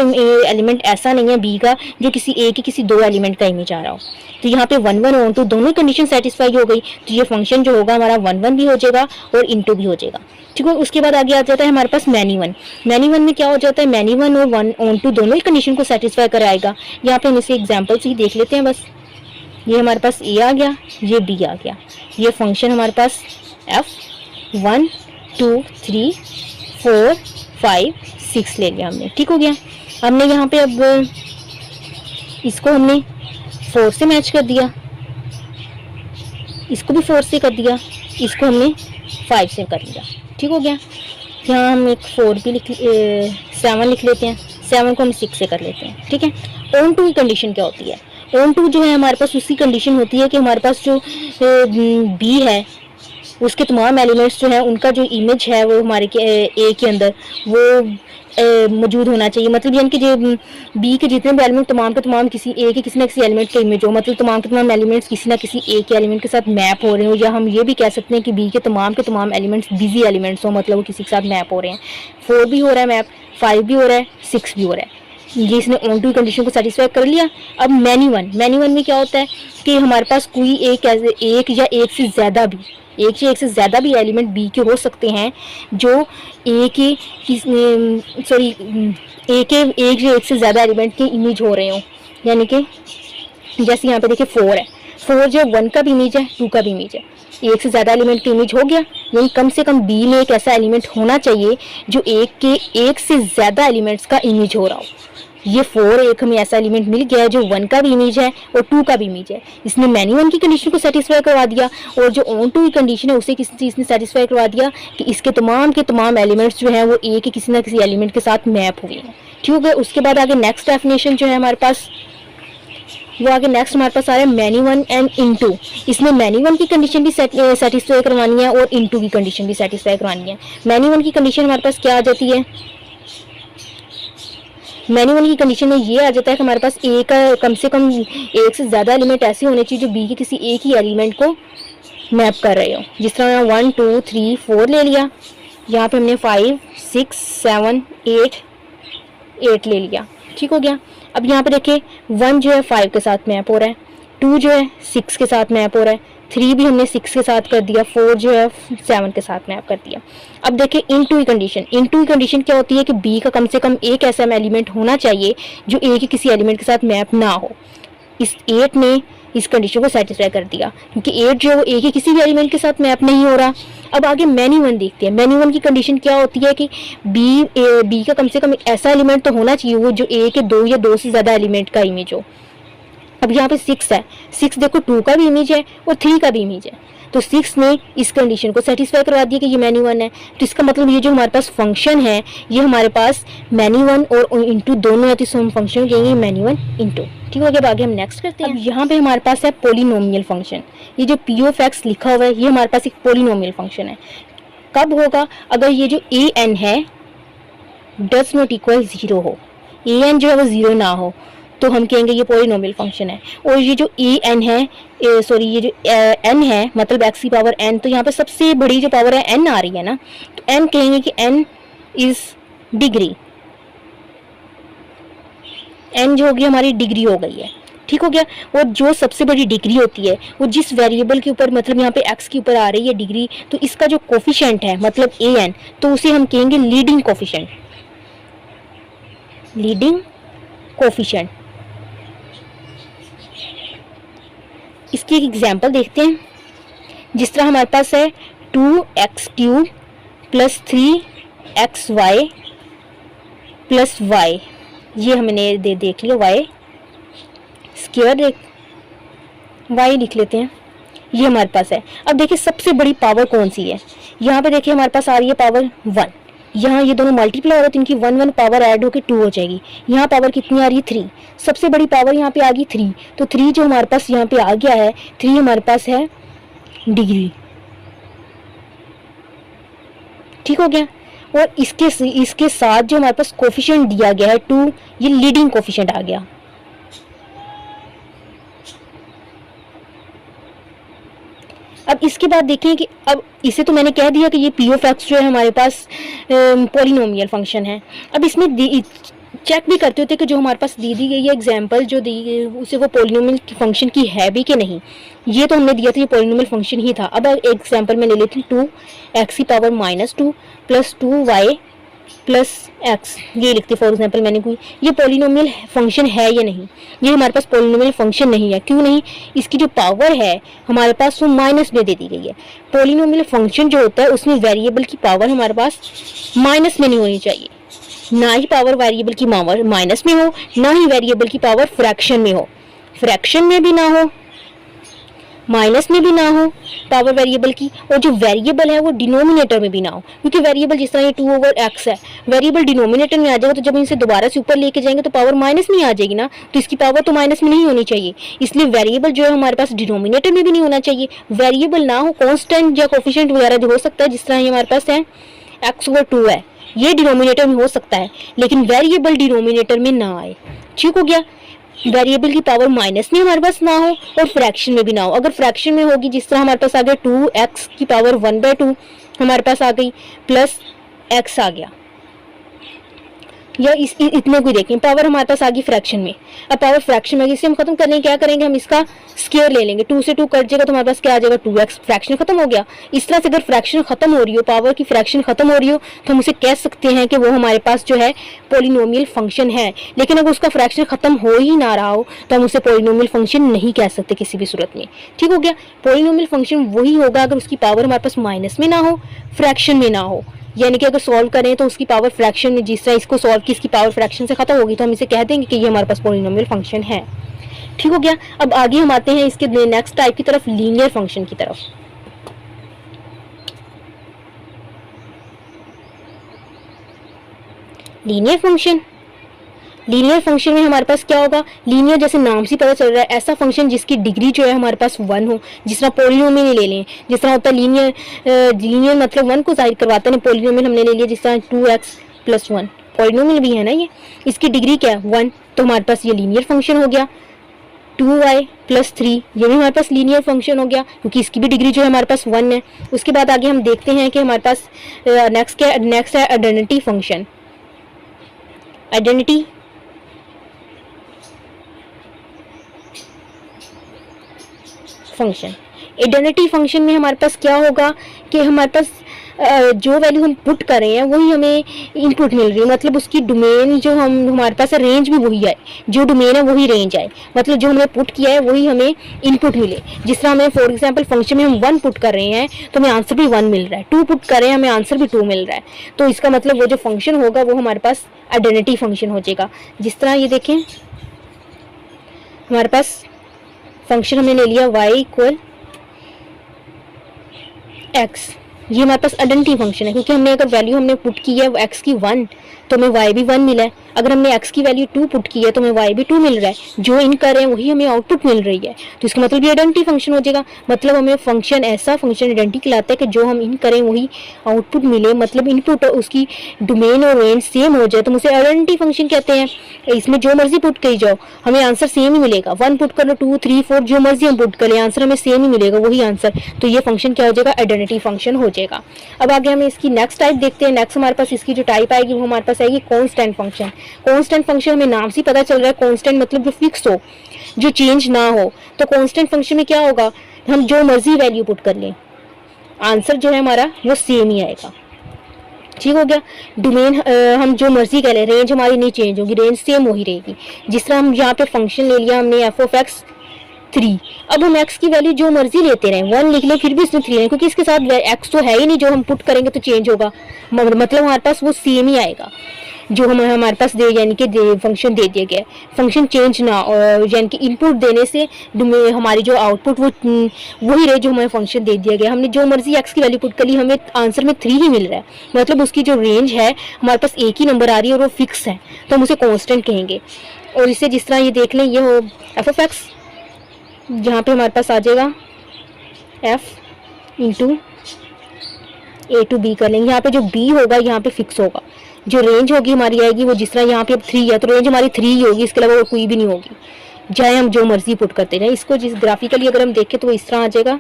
एलिमेंट ऐसा नहीं है बी का जो किसी ए के किसी 2 एलिमेंट का इमेज आ रहा हो। तो यहाँ पे 1 1 ऑन टू दोनों कंडीशन सेटिस्फाई हो गई, तो ये फंक्शन जो होगा हमारा 1 1 भी हो जाएगा और इनटू भी हो जाएगा, ठीक है। उसके बाद आगे आ जाता है हमारे पास मैनी वन। मैनी वन में क्या हो जाता है, मैनी वन और 1 ऑन टू दोनों ही कंडीशन को सेटिस्फाई कराएगा। यहाँ पे हम इसे एग्जाम्पल से ही देख लेते हैं बस। ये हमारे पास ए आ गया, ये बी आ गया। ये फंक्शन हमारे पास एफ 1 2 3 4 5 6 ले लिया हमने। ठीक हो गया। हमने यहाँ पे अब इसको हमने 4 से मैच कर दिया, इसको भी 4 से कर दिया, इसको हमने 5 से कर लिया। ठीक हो गया। यहाँ हम एक 4 भी 7 लिख लेते हैं, 7 को हम 6 से कर लेते हैं। ठीक है। ऑन टू की कंडीशन क्या होती है? ऑन टू जो है हमारे पास उसकी कंडीशन होती है कि हमारे पास जो बी है उसके तमाम एलिमेंट्स जो है उनका जो इमेज है वो हमारे ए के अंदर वो मौजूद होना चाहिए। मतलब यानी कि जो बी के जितने भी एलिमेंट तमाम के तमाम किसी ए के किसी ना किसी एलिमेंट का इमेज हो, मतलब तमाम के तमाम एलिमेंट्स किसी ना किसी ए के एलिमेंट के साथ मैप हो रहे हो, या हम ये भी कह सकते हैं कि बी के तमाम एलिमेंट्स बिजी एलिमेंट्स हो, मतलब वो किसी के साथ मैप हो रहे हैं। 4 भी हो रहा है मैप, 5 भी हो रहा है, 6 भी हो रहा है। ये इसने ऑन टू कंडीशन को सेटिस्फाई कर लिया। अब मैनी वन में क्या होता है कि हमारे पास कोई एक या एक से ज़्यादा भी एलिमेंट बी के हो सकते हैं जो एक से ज़्यादा एलिमेंट के इमेज हो रहे हो। यानी कि जैसे यहाँ पे देखिए 4 है, 4 जो 1 का भी इमेज है, 2 का भी इमेज है, एक से ज़्यादा एलिमेंट का इमेज हो गया। यानी कम से कम बी में एक ऐसा एलिमेंट होना चाहिए जो एक से ज़्यादा एलिमेंट्स का इमेज हो रहा हो। ये 4 एक हमें ऐसा एलिमेंट मिल गया है जो 1 का भी इमेज है और 2 का भी इमेज है। इसने मैनी वन की कंडीशन को सेटिस्फाई करवा दिया, और जो ऑन टू की कंडीशन है उसे किसी चीज़ ने सेटिस्फाई करवा दिया कि इसके तमाम के तमाम एलिमेंट्स जो हैं वो ए के किसी ना किसी एलिमेंट के साथ मैप हुए हैं। ठीक है। उसके बाद आगे नेक्स्ट डेफिनेशन जो है हमारे पास वो आगे नेक्स्ट हमारे पास आ रहा है मैनी वन एंड इनटू। इसमें मैनी वन की कंडीशन भी सेटिस्फाई करवानी है और इनटू की कंडीशन भी सेटिस्फाई करवानी है। मैनी वन की कंडीशन हमारे पास क्या आ जाती है? मैनी वन की कंडीशन में ये आ जाता है कि हमारे पास ए का कम से कम एक से ज़्यादा एलिमेंट ऐसे होने चाहिए जो बी के किसी एक ही एलिमेंट को मैप कर रहे हो। जिस तरह 1 2 3 4 ले लिया, यहाँ पे हमने 5 6 7 8 ले लिया। ठीक हो गया। अब यहाँ पे देखिए 1 जो है 5 के साथ मैप हो रहा है, 2 जो है 6 के साथ मैप हो रहा है, 3 भी हमने 6 के साथ कर दिया, 4 जो है 7 के साथ मैप कर दिया। अब देखिए इनटू की कंडीशन क्या होती है कि बी का कम से कम एक ऐसा एलिमेंट होना चाहिए जो ए के किसी एलिमेंट के साथ मैप ना हो। इस 8 ने इस कंडीशन को सेटिस्फाई कर दिया, क्योंकि 8 जो है ए के किसी भी एलिमेंट के साथ मैप नहीं हो रहा। अब आगे मैनी वन देखते हैं। मैनी वन की कंडीशन क्या होती है कि बी का कम से कम एक ऐसा एलिमेंट तो होना चाहिए वो जो ए के 2 या 2 से ज़्यादा एलिमेंट का इमेज हो। अब यहाँ पे 6 है, 6 देखो 2 का भी इमेज है और 3 का भी इमेज है, तो 6 ने इस कंडीशन को सेटिस्फाई करवा दिया कि ये मैनी वन है। तो इसका मतलब ये जो हमारे पास फंक्शन है ये हमारे पास मैनी वन और इंटू दोनों है, तो हम फंक्शन कहेंगे मैनी वन इंटू। ठीक हो गया। आगे हम नेक्स्ट करते हैं। अब यहाँ पे हमारे पास है पोलिनोमियल फंक्शन। ये जो पी ऑफ एक्स लिखा हुआ है ये हमारे पास एक पोलिनोमियल फंक्शन है। कब होगा? अगर ये जो ए एन है डज नॉट इक्वल 0 हो, ए एन जो है वो 0 ना हो, तो हम कहेंगे ये पॉलिनोमियल फंक्शन है। और ये जो ए एन है ये जो एन है मतलब एक्स की पावर एन, तो यहाँ पे सबसे बड़ी जो पावर है एन आ रही है ना, तो एन कहेंगे कि एन इज डिग्री, एन जो होगी हमारी डिग्री हो गई है। ठीक हो गया। और जो सबसे बड़ी डिग्री होती है वो जिस वेरिएबल के ऊपर मतलब यहाँ पे एक्स के ऊपर आ रही है डिग्री, तो इसका जो कोफिशिएंट है मतलब ए एन, तो उसे हम कहेंगे लीडिंग कोफिशिएंट। Leading coefficient. इसकी एक एग्जांपल देखते हैं। जिस तरह हमारे पास है 2x³ + 3xy + y, ये हमने देख लिया y स्क्वायर, y लिख लेते हैं, ये हमारे पास है। अब देखिए सबसे बड़ी पावर कौन सी है? यहाँ पे देखिए हमारे पास आ रही है पावर 1। यहाँ ये दोनों मल्टीप्लाई हो रहे, तो इनकी 1 पावर ऐड होकर 2 हो जाएगी। यहाँ पावर कितनी आ रही है? 3। सबसे बड़ी पावर यहाँ पे आ गई 3, तो 3 जो हमारे पास यहाँ पे आ गया है, 3 हमारे पास है डिग्री। ठीक हो गया। और इसके साथ जो हमारे पास कोफिशिएंट दिया गया है 2, ये लीडिंग कोफिशिएंट आ गया। अब इसके बाद देखें कि अब इसे तो मैंने कह दिया कि ये पी ऑफ एक्स जो है हमारे पास पॉलिनोमियल फंक्शन है। अब इसमें चेक भी करते होते कि जो हमारे पास दी गई है एग्जांपल जो दी गई उसे वो पॉलिनोमियल फंक्शन की है भी कि नहीं। ये तो हमने दिया था ये पॉलिनोमियल फंक्शन ही था। अब एग्जांपल में ले लेती हूँ 2x⁻² + 2y प्लस एक्स, ये लिखते फॉर एग्जाम्पल मैंने कोई, ये पॉलिनोमियल फंक्शन है या नहीं, ये हमारे पास पॉलिनोमियल फंक्शन नहीं है। क्यों नहीं? इसकी जो पावर है हमारे पास वो माइनस में दे दी गई है। पॉलिनोमियल फंक्शन जो होता है उसमें वेरिएबल की पावर हमारे पास माइनस में नहीं होनी चाहिए, ना ही पावर वेरिएबल की माइनस में हो, ना ही वेरिएबल की पावर फ्रैक्शन में हो, फ्रैक्शन में भी ना हो, माइनस में भी ना हो पावर वेरिएबल की, और जो वेरिएबल है वो डिनोमिनेटर में भी ना हो, क्योंकि वेरिएबल जिस तरह ये 2/x है, वेरिएबल डिनोमिनेटर में आ जाएगा तो जब इनसे दोबारा से ऊपर लेके जाएंगे तो पावर माइनस में आ जाएगी ना, तो इसकी पावर तो माइनस में नहीं होनी चाहिए। इसलिए वेरिएबल जो है हमारे पास डिनोमिनेटर में भी नहीं होना चाहिए, वेरिएबल ना हो, कॉन्स्टेंट या कोफिशिएंट वगैरह जो हो सकता है, जिस तरह ये हमारे पास है x/2 है, ये डिनोमिनेटर में हो सकता है, लेकिन वेरिएबल डिनोमिनेटर में ना आए। ठीक हो गया? वेरिएबल की पावर माइनस में हमारे पास ना हो और फ्रैक्शन में भी ना हो। अगर फ्रैक्शन में होगी, जिस तरह हमारे पास आ गया 2x की पावर 1/2 हमारे पास आ गई, प्लस x आ गया, या इतने को देखें, पावर हमारे पास आ गई फ्रैक्शन में। अब पावर फ्रैक्शन में इसे हम खत्म करने क्या करेंगे, हम इसका स्क्वायर ले लेंगे, 2 से 2 कट जाएगा तो हमारे पास क्या आ जाएगा 2x, फ्रैक्शन खत्म हो गया। इस तरह से अगर फ्रैक्शन खत्म हो रही हो, पावर की फ्रैक्शन खत्म हो रही हो, तो हम उसे कह सकते हैं कि वो हमारे पास जो है पॉलिनोमियल फंक्शन है। लेकिन अगर उसका फ्रैक्शन खत्म हो ही ना रहा हो तो हम उसे पॉलिनोमियल फंक्शन नहीं कह सकते किसी भी सूरत में। ठीक हो गया? पॉलिनोमियल फंक्शन वही होगा अगर उसकी पावर हमारे पास माइनस में ना हो, फ्रैक्शन में ना हो, यानी कि अगर सॉल्व करें तो उसकी पावर फ्रैक्शन में, जिस तरह इसको सॉल्व की इसकी पावर फ्रैक्शन से खत्म होगी, तो हम इसे कह देंगे कि ये हमारे पास पॉलिनोमियल फंक्शन है। ठीक हो गया? अब आगे हम आते हैं इसके नेक्स्ट टाइप की तरफ, लीनियर फंक्शन की तरफ। लीनियर फंक्शन में हमारे पास क्या होगा, लीनियर जैसे नाम से पता चल रहा है, ऐसा फंक्शन जिसकी डिग्री जो है हमारे पास 1 हो, जिस तरह पॉलिनोमियल ले लें, जिस तरह होता है लीनियर मतलब 1 को जाहिर करवाता है, पॉलिनोमियल हमने ले लिया जिस तरह 2x + 1, पॉलिनोमियल भी है ना ये, इसकी डिग्री क्या है 1, तो हमारे पास ये लीनियर फंक्शन हो गया। 2y + 3 ये भी हमारे पास लीनियर फंक्शन हो गया, क्योंकि इसकी भी डिग्री जो है हमारे पास 1 है। उसके बाद आगे हम देखते हैं कि हमारे पास नेक्स्ट है आइडेंटिटी फंक्शन। आइडेंटिटी फंक्शन में हमारे पास क्या होगा कि हमारे पास जो वैल्यू हम पुट कर रहे हैं वही हमें इनपुट मिल रही है, मतलब उसकी डोमेन जो हमारे पास है, रेंज भी वही आए, जो डोमेन है वही रेंज आए, मतलब जो हमने पुट किया है वही हमें इनपुट मिले। जिस तरह हमें फॉर एग्जांपल फंक्शन में हम 1 पुट कर रहे हैं तो हमें आंसर भी 1 मिल रहा है, 2 पुट कर रहे हैं हमें आंसर भी 2 मिल रहा है, तो इसका मतलब वो जो फंक्शन होगा वो हमारे पास आइडेंटिटी फंक्शन हो जाएगा। जिस तरह ये देखें हमारे पास फंक्शन हमने ले लिया y = x, ये हमारे पास आइडेंटिटी फंक्शन है, क्योंकि हमने अगर वैल्यू हमने पुट की है x की 1 तो हमें y भी 1 मिला है, अगर हमने x की वैल्यू 2 पुट की है तो हमें y भी 2 मिल रहा है, जो इन कर रहे हैं वही हमें आउटपुट मिल रही है, तो इसका मतलब ये आइडेंटिटी फंक्शन हो जाएगा। मतलब हमें फंक्शन ऐसा फंक्शन आइडेंटिटी कहलाता है कि जो हम इन करें वही आउटपुट मिले, मतलब इनपुट उसकी डोमेन और रेंज सेम हो जाए तो उसे आइडेंटिटी फंक्शन कहते हैं। इसमें जो मर्जी पुट करी जाओ हमें आंसर सेम ही मिलेगा, 1 पुट कर लो, 2, 3, 4 जो मर्जी हम पुट करें आंसर हमें सेम ही मिलेगा, वही आंसर, तो ये फंक्शन क्या हो जाएगा, आइडेंटिटी फंक्शन हो जाएगा। अब आगे हम इसकी नेक्स्ट टाइप देखते हैं। नेक्स्ट हमारे पास इसकी जो टाइप आएगी वो हमारे पास आएगी कांस्टेंट फंक्शन। कांस्टेंट फंक्शन हमें नाम से पता चल रहा है, कांस्टेंट मतलब जो फिक्स हो, जो चेंज ना हो, तो कांस्टेंट फंक्शन में क्या होगा, हम जो मर्जी वैल्यू पुट कर लें आंसर जो है हमारा वो सेम ही आएगा। ठीक हो गया? डोमेन हम जो मर्जी कह लें, रेंज हमारी नहीं चेंज होगी, रेंज सेम हो ही रहेगी। जिस तरह हम यहाँ पे फंक्शन ले लिया हमने f(x) 3, अब हम x की वैल्यू जो मर्जी लेते रहे, 1 लिख ले फिर भी इसमें 3 है, क्योंकि इसके साथ x तो है ही नहीं, जो हम पुट करेंगे तो चेंज होगा, मतलब हमारे पास वो सेम ही आएगा जो हमारे पास यानी कि फंक्शन दे दिया गया, फंक्शन चेंज ना, यानी कि इनपुट देने से हमारी जो आउटपुट वो वही रहे जो हमें फंक्शन दे दिया गया। हमने जो मर्जी x की वैल्यू पुट कर ली, हमें आंसर में 3 ही मिल रहा है, मतलब उसकी जो रेंज है हमारे पास एक ही नंबर आ रही है और वो फिक्स है, तो हम उसे कांस्टेंट कहेंगे। और इसे जिस तरह ये देख लें, ये हो f(x), जहाँ पे हमारे पास आ जाएगा f × a to b कर लेंगे, यहाँ पे जो b होगा यहाँ पे फिक्स होगा, जो रेंज होगी हमारी आएगी वो जिस तरह यहाँ पे अब 3 है तो रेंज हमारी 3 ही होगी, इसके अलावा वो कोई भी नहीं होगी, चाहे हम जो मर्जी पुट करते रहें। इसको जिस ग्राफिकली अगर हम देखें तो वो इस तरह आ जाएगा,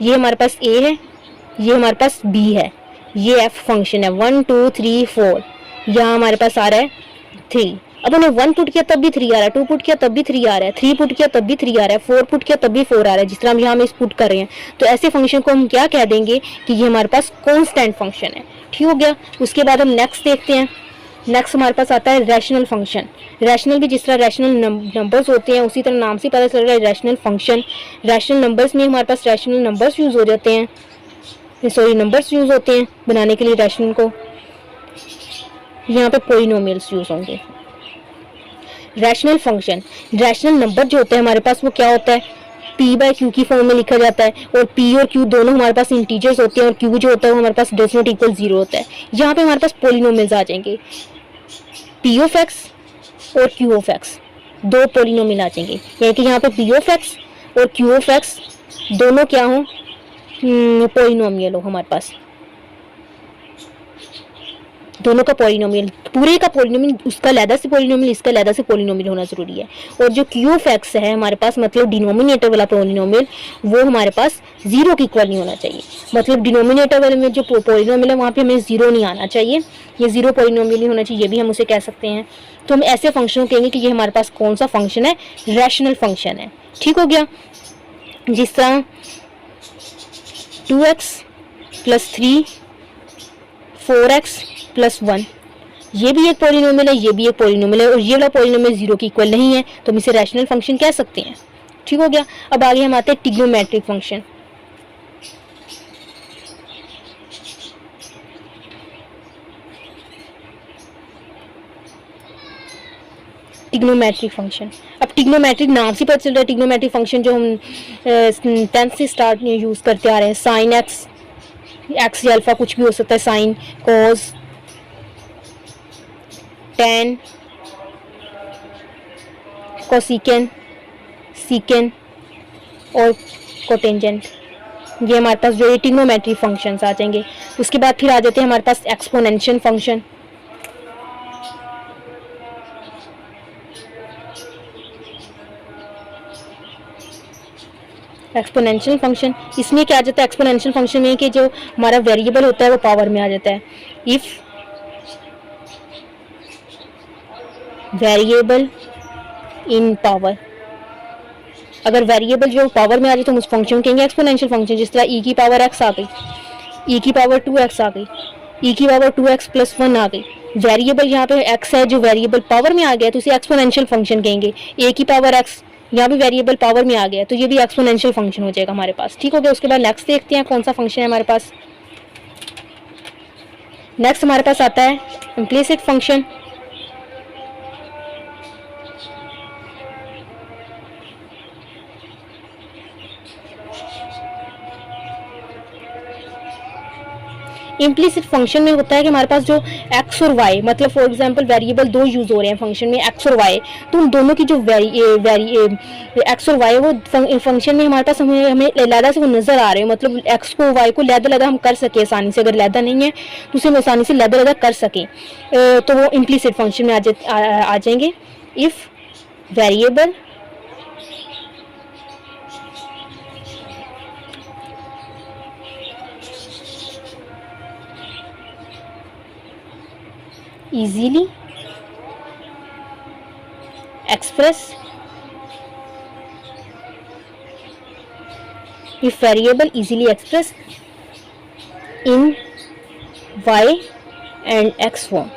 ये हमारे पास a है, ये हमारे पास b है, ये f फंक्शन है 1 2 3 4, यहाँ हमारे पास आ रहा है 3, अब उन्हें 1 पुट किया तब भी 3 आ रहा है, 2 पुट किया तब भी 3 आ रहा है, 3 पुट किया तब भी 3 आ रहा है, 4 पुट किया तब भी 4 आ रहा है, जिस तरह हम यहाँ में इस पुट कर रहे हैं। तो ऐसे फंक्शन को हम क्या कह देंगे कि ये हमारे पास कांस्टेंट फंक्शन है। ठीक हो गया। उसके बाद हम नेक्स्ट देखते हैं। नेक्स्ट हमारे पास आता है रैशनल फंक्शन। रैशनल भी जिस तरह रैशनल नंबर्स होते हैं उसी तरह नाम से पता चल रहा है रैशनल फंक्शन। रैशनल नंबर्स में हमारे पास रैशनल नंबर्स यूज़ हो जाते हैं, सॉरी नंबर्स यूज़ होते हैं बनाने के लिए रैशनल को। यहाँ पे पॉलिनोमियल्स यूज़ होंगे। रैशनल फंक्शन, रैशनल नंबर जो होते हैं हमारे पास वो क्या होता है, p बाय क्यू की फॉर्म में लिखा जाता है, और p और q दोनों हमारे पास इंटीजर्स होते हैं, और q जो होता है वो हमारे पास डज नॉट इक्वल 0 होता है। यहाँ पे हमारे पास पॉलिनोमियल्स आ जाएंगे, p ऑफ x और q ऑफ x, दो पॉलिनोमियल आ जाएंगे। यानी कि यहाँ पे p ऑफ x और q ऑफ x दोनों क्या हो, पॉलिनोमियल हो हमारे पास, दोनों का पॉलिनोमियल, पूरे का पॉलिनोमियल, उसका अलग से पॉलिनोमियल, इसका अलग से पॉलिनोमियल होना जरूरी है। और जो q ऑफ x है हमारे पास, मतलब डिनोमिनेटर वाला पॉलिनोमियल, वो हमारे पास 0 के इक्वल नहीं होना चाहिए। मतलब डिनोमिनेटर वाले में जो पॉलिनोमियल है वहाँ पे हमें 0 नहीं आना चाहिए, ये 0 पॉलिनोमियल नहीं होना चाहिए, ये भी हम उसे कह सकते हैं। तो हम ऐसे फंक्शन को कहेंगे कि ये हमारे पास कौन सा फंक्शन है, रैशनल फंक्शन है। ठीक हो गया। जिस तरह 2x + 3 4x + 1, ये भी एक पॉलिनोमियल है, ये भी एक पॉलिनोमियल है, और ये वाला पॉलिनोमियल 0 के इक्वल नहीं है, तो हम इसे रैशनल फंक्शन कह सकते हैं। ठीक हो गया। अब आगे हम आते हैं ट्रिग्नोमेट्रिक फंक्शन। ट्रिग्नोमेट्रिक फंक्शन, अब ट्रिग्नोमेट्रिक नाम से पता चल रहा है, ट्रिग्नोमेट्रिक फंक्शन जो हम 10th से स्टार्ट यूज़ करते आ रहे हैं, साइन एक्स या अल्फा कुछ भी हो सकता है, साइन, कॉस, टेन, कोसिकेन, सीकेन और कोटेंजेंट, ये हमारे पास जो ये ट्रिग्नोमेट्रिक फंक्शंस आ जाएंगे। उसके बाद फिर आ जाते हैं हमारे पास एक्सपोनेंशियल फंक्शन। एक्सपोनेंशियल फंक्शन, इसमें क्या आ जाता है एक्सपोनेंशियल फंक्शन में कि जो हमारा वेरिएबल होता है वो पावर में आ जाता है। इफ वेरिएबल इन पावर, अगर वेरिएबल जो पावर में आ जाए तो हम उस फंक्शन को कहेंगे एक्सपोनेंशियल फंक्शन। जिस तरह e की पावर x आ गई, e की पावर 2x आ गई, e की पावर 2x + 1 आ गई। वेरिएबल यहाँ पे x है जो वेरिएबल पावर में आ गया तो इसे एक्सपोनेंशियल फंक्शन कहेंगे। a की पावर x यहाँ भी वेरिएबल पावर में आ गया तो ये भी एक्सपोनेंशियल फंक्शन हो जाएगा हमारे पास। ठीक हो गया। उसके बाद नेक्स्ट देखते हैं कौन सा फंक्शन है हमारे पास। नेक्स्ट हमारे पास आता है इम्प्लिसिट फंक्शन। इम्प्लिसिट फंक्शन में होता है कि हमारे पास जो x और y, मतलब फॉर एग्जांपल वेरिएबल दो यूज़ हो रहे हैं फंक्शन में, x और y, तो उन दोनों की जो x और y वो फंक्शन में हमारे पास हमें लैदा से वो नज़र आ रहे हैं। मतलब x को y को लैदा हम कर सके आसानी से, अगर लैदा नहीं है तो उसे हम आसानी से लैदा कर सकें, तो वो इम्प्लिसिट फंक्शन में आ जाएंगे। If variable easily express, if variable easily express in y and x form,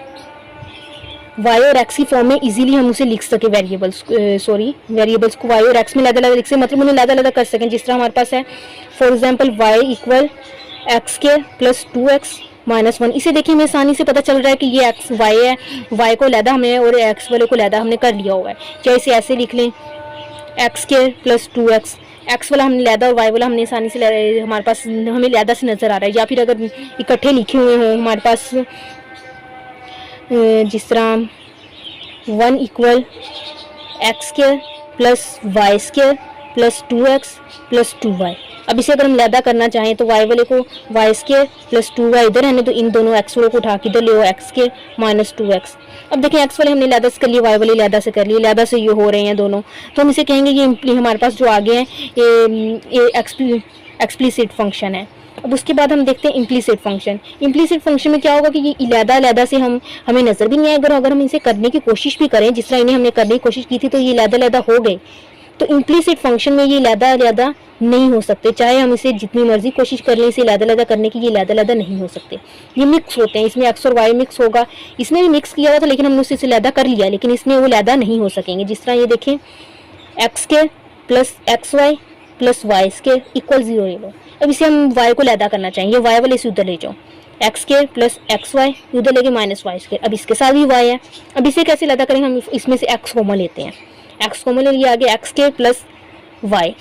y और x की फॉर्म में इजीली हम उसे लिख सके वेरिएबल्स, वेरिएबल्स को y और x में लैदा लिख सके, मतलब उन्हें लैदा कर सकें। जिस तरह हमारे पास है for example y = x² + 2x - 1, इसे देखिए हमें आसानी से पता चल रहा है कि ये x y है, y को लैदा हमने और x वाले को लैदा हमने कर लिया हुआ है। चाहे इसे ऐसे लिख लें x² + 2x, x वाला हमने लैदा और y वाला हमने आसानी से हमारे पास हमें लैदा से नज़र आ रहा है। या फिर अगर इकट्ठे लिखे हुए हों हमारे पास, जिस तरह 1 = x² + y² + 2x + 2y, अब इसे अगर हम लैदा करना चाहें तो y वाले को y² + 2y इधर है, तो इन दोनों x वालों को उठा के इधर ले x² - 2x। अब देखें x वाले हमने लैदा से कर लिए, y वाले लैदा से कर लिए, लैदा से ये हो रहे हैं दोनों, तो हम इसे कहेंगे ये हमारे पास जो आगे हैं ये एक्सप्लिसिट फंक्शन है। अब उसके बाद हम देखते हैं इम्प्लीसिट फंक्शन। इम्प्लीसिट फंक्शन में क्या होगा कि ये अलग-अलग से हमें नजर भी नहीं आएगा, अगर हम इसे करने की कोशिश भी करें जिस तरह इन्हें हमने करने की कोशिश की थी तो ये अलग-अलग हो गए। तो इम्प्लीसिट फंक्शन में ये अलग-अलग नहीं हो सकते, चाहे हम इसे जितनी मर्जी कोशिश कर लें इसे अलग-अलग करने की, ये अलग-अलग नहीं हो सकते। ये मिक्स होते हैं, इसमें एक्स और वाई मिक्स होगा, इसमें भी मिक्स किया हुआ था लेकिन हमने उसे अलग कर लिया, लेकिन इसमें वो अलग नहीं हो सकेंगे। जिस तरह ये देखें एक्स के plus x y plus y square equal 0 ले लो। अब इसे हम वाई को अलग करना चाहेंगे, वाई वाले इसे उधर ले जाओ, x square plus x y उधर लेके माइनस वाई स्केयर। अब इसके साथ भी वाई है, अब इसे कैसे अलग करेंगे, हम इसमें से एक्स कॉमन लेते हैं, एक्स कॉमन ले लिया, आगे एक्स स्केयर प्लस वाई।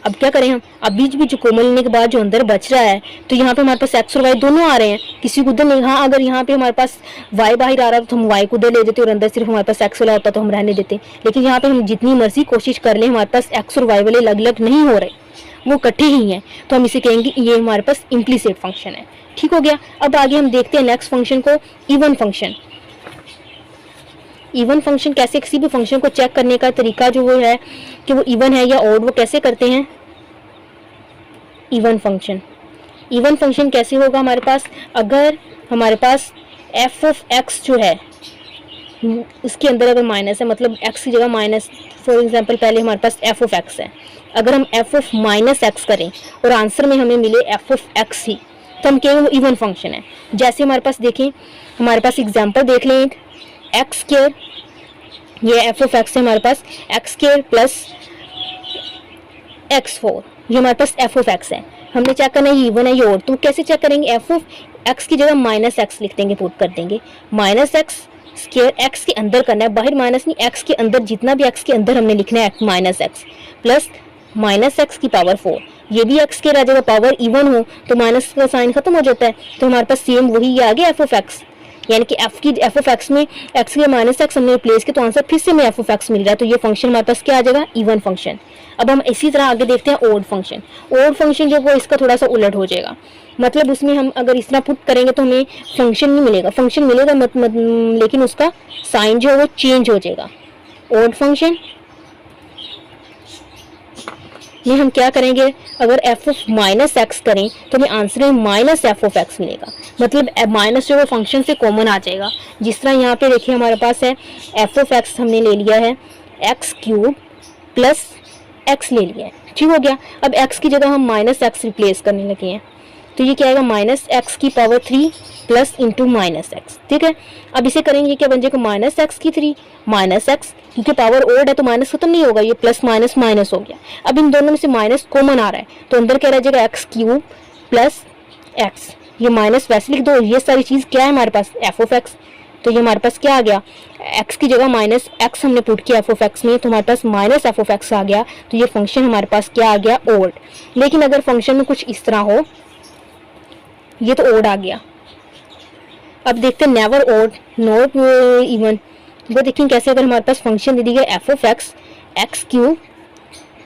अब क्या करें हम, अब बीच बीच कोमल लेने के बाद जो अंदर बच रहा है तो यहाँ पे हमारे पास एक्स और वाई दोनों आ रहे हैं, किसी को उधर नहीं। हाँ अगर यहाँ पे हमारे पास वाई बाहर आ रहा है तो हम वाई को उधर ले देते और अंदर सिर्फ हमारे पास एक्स वाला होता तो हम रहने देते, लेकिन यहाँ पे हम जितनी मर्जी कोशिश कर लें हमारे पास एक्स और वाई वाले अलग अलग नहीं हो रहे, वो इकट्ठे ही हैं, तो हम इसे कहेंगे ये हमारे पास इम्प्लीसिट फंक्शन है। ठीक हो गया। अब आगे हम देखते हैं नेक्स्ट फंक्शन को, इवन फंक्शन। इवन फंक्शन कैसे, किसी भी फंक्शन को चेक करने का तरीका जो वो है कि वो इवन है या ऑड, वो कैसे करते हैं इवन फंक्शन। इवन फंक्शन कैसे होगा हमारे पास, अगर हमारे पास एफ ऑफ एक्स जो है उसके अंदर अगर माइनस है, मतलब एक्स की जगह माइनस, फॉर एग्जांपल पहले हमारे पास एफ ऑफ एक्स है, अगर हम एफ ऑफ माइनस एक्स करें और आंसर में हमें मिले एफ ऑफ एक्स ही, तो हम कहेंगे वो इवन फंक्शन है। जैसे हमारे पास देखें, हमारे पास एग्जाम्पल देख लें, एक्स स्क्वायर, ये एफ ऑफ एक्स है हमारे पास, एक्स स्क्वायर प्लस x4, ये हमारे पास एफ ऑफ एक्स है, हमने चेक करना है ये इवन है ये ऑड, तो कैसे चेक करेंगे, एफ ऑफ एक्स की जगह माइनस एक्स लिख देंगे, पुट कर देंगे माइनस एक्स स्क्वायर, एक्स के अंदर करना है, बाहर माइनस नहीं, एक्स के अंदर जितना भी एक्स के अंदर हमने लिखना है minus x plus minus x की पावर 4, ये भी एक्स के जगह पावर इवन हो तो माइनस का साइन खत्म हो जाता है, तो हमारे पास सेम वही आ गया एफ ऑफ एक्स, यानी कि एफ ऑफ एक्स में एक्स के माइनस एक्स हमने रिप्लेस किया तो आंसर फिर से हमें एफ ऑफ एक्स मिल रहा है, तो ये फंक्शन हमारे पास क्या आ जाएगा, इवन फंक्शन। अब हम इसी तरह आगे देखते हैं ओड फंक्शन। ओड फंक्शन जो वो इसका थोड़ा सा उलट हो जाएगा, मतलब उसमें हम अगर इस तरह पुट करेंगे तो हमें फंक्शन नहीं मिलेगा, फंक्शन मिलेगा लेकिन उसका साइन जो है वो चेंज हो जाएगा। ओड फंक्शन में हम क्या करेंगे, अगर एफ ऑफ माइनस एक्स करें तो हमें आंसर में माइनस एफ ऑफ एक्स मिलेगा, मतलब माइनस जो है फंक्शन से कॉमन आ जाएगा। जिस तरह यहाँ पे देखिए हमारे पास है एफ ऑफ एक्स हमने ले लिया है एक्स क्यूब प्लस एक्स ले लिया है, ठीक हो गया। अब एक्स की जगह हम माइनस एक्स रिप्लेस करने लगे हैं, तो ये क्या आएगा माइनस एक्स की power 3 plus into minus x, ठीक है। अब इसे करेंगे क्या बन जाएगा माइनस एक्स की 3 माइनस एक्स, क्योंकि पावर ओड है तो माइनस खत्म नहीं होगा, ये प्लस माइनस माइनस हो गया। अब इन दोनों में से माइनस कॉमन आ रहा है तो अंदर क्या रह जाएगा एक्स क्यूब प्लस एक्स, ये माइनस वैसे लिख दो, ये सारी चीज़ क्या है हमारे पास एफ ऑफ एक्स, तो ये हमारे पास क्या आ गया, एक्स की जगह माइनस एक्स हमने पुट किया एफ ऑफ एक्स में तो हमारे पास माइनस एफ ऑफ एक्स आ गया, तो ये फंक्शन हमारे पास क्या आ गया ओड। लेकिन अगर फंक्शन में कुछ इस तरह हो, ये तो ओड आ गया। अब देखते हैं नेवर ओड नॉट इवन, वो देखें कैसे, अगर हमारे पास फंक्शन दे दी गया f of x x cube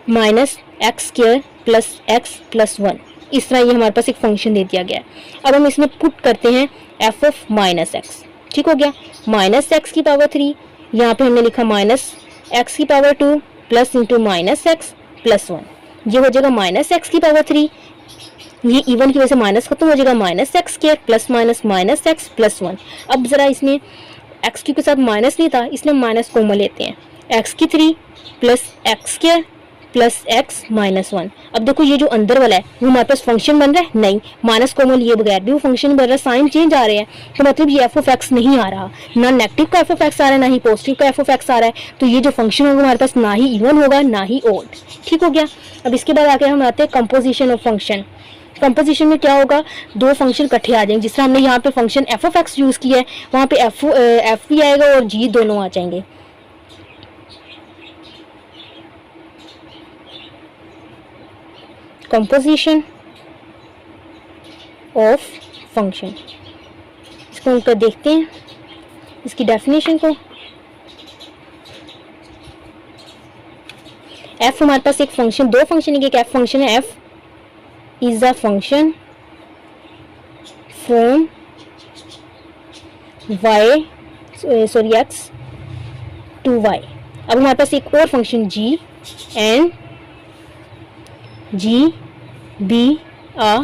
minus x square plus x plus 1, इस तरह ये हमारे पास एक फंक्शन दे दिया गया है। अब हम इसमें पुट करते हैं एफ ऑफ माइनस एक्स, ठीक हो गया, माइनस एक्स की पावर 3, यहाँ पे हमने लिखा माइनस एक्स की power 2 plus into minus x plus 1, ये हो जाएगा माइनस एक्स की पावर 3, ये इवन की वजह से माइनस खत्म हो जाएगा, minus x square plus minus minus x plus 1। अब जरा इसमें एक्स क्यू के साथ माइनस नहीं था इसलिए माइनस कॉमन लेते हैं, एक्स की 3 plus x square plus x minus 1। अब देखो ये जो अंदर वाला है वो हमारे पास फंक्शन बन रहा है, नहीं माइनस कॉमन लिए बगैर भी वो फंक्शन बन रहा है, साइन चेंज आ रहे हैं, तो मतलब ये एफ ऑफ एक्स नहीं आ रहा, ना नेगेटिव का एफ ऑफ एक्स आ रहा है ना ही पॉजिटिव का एफ ऑफ एक्स आ रहा है, तो ये जो फंक्शन होगा हमारे पास ना ही इवन होगा ना ही ओड, ठीक हो गया। अब इसके बाद आके हम आते हैं कंपोजिशन ऑफ फंक्शन। कंपोजिशन में क्या होगा, दो फंक्शन इकट्ठे आ जाएंगे, जिस तरह हमने यहाँ पे function F of x use किया है वहाँ पे एफ भी आएगा और जी दोनों आ जाएंगे। कंपोजिशन ऑफ फंक्शन, इसको हम देखते हैं इसकी डेफिनेशन को। एफ हमारे पास एक फंक्शन, दो फंक्शन एक एफ फंक्शन है, F is a function from x to y। अब हमारे पास एक और function g and g b a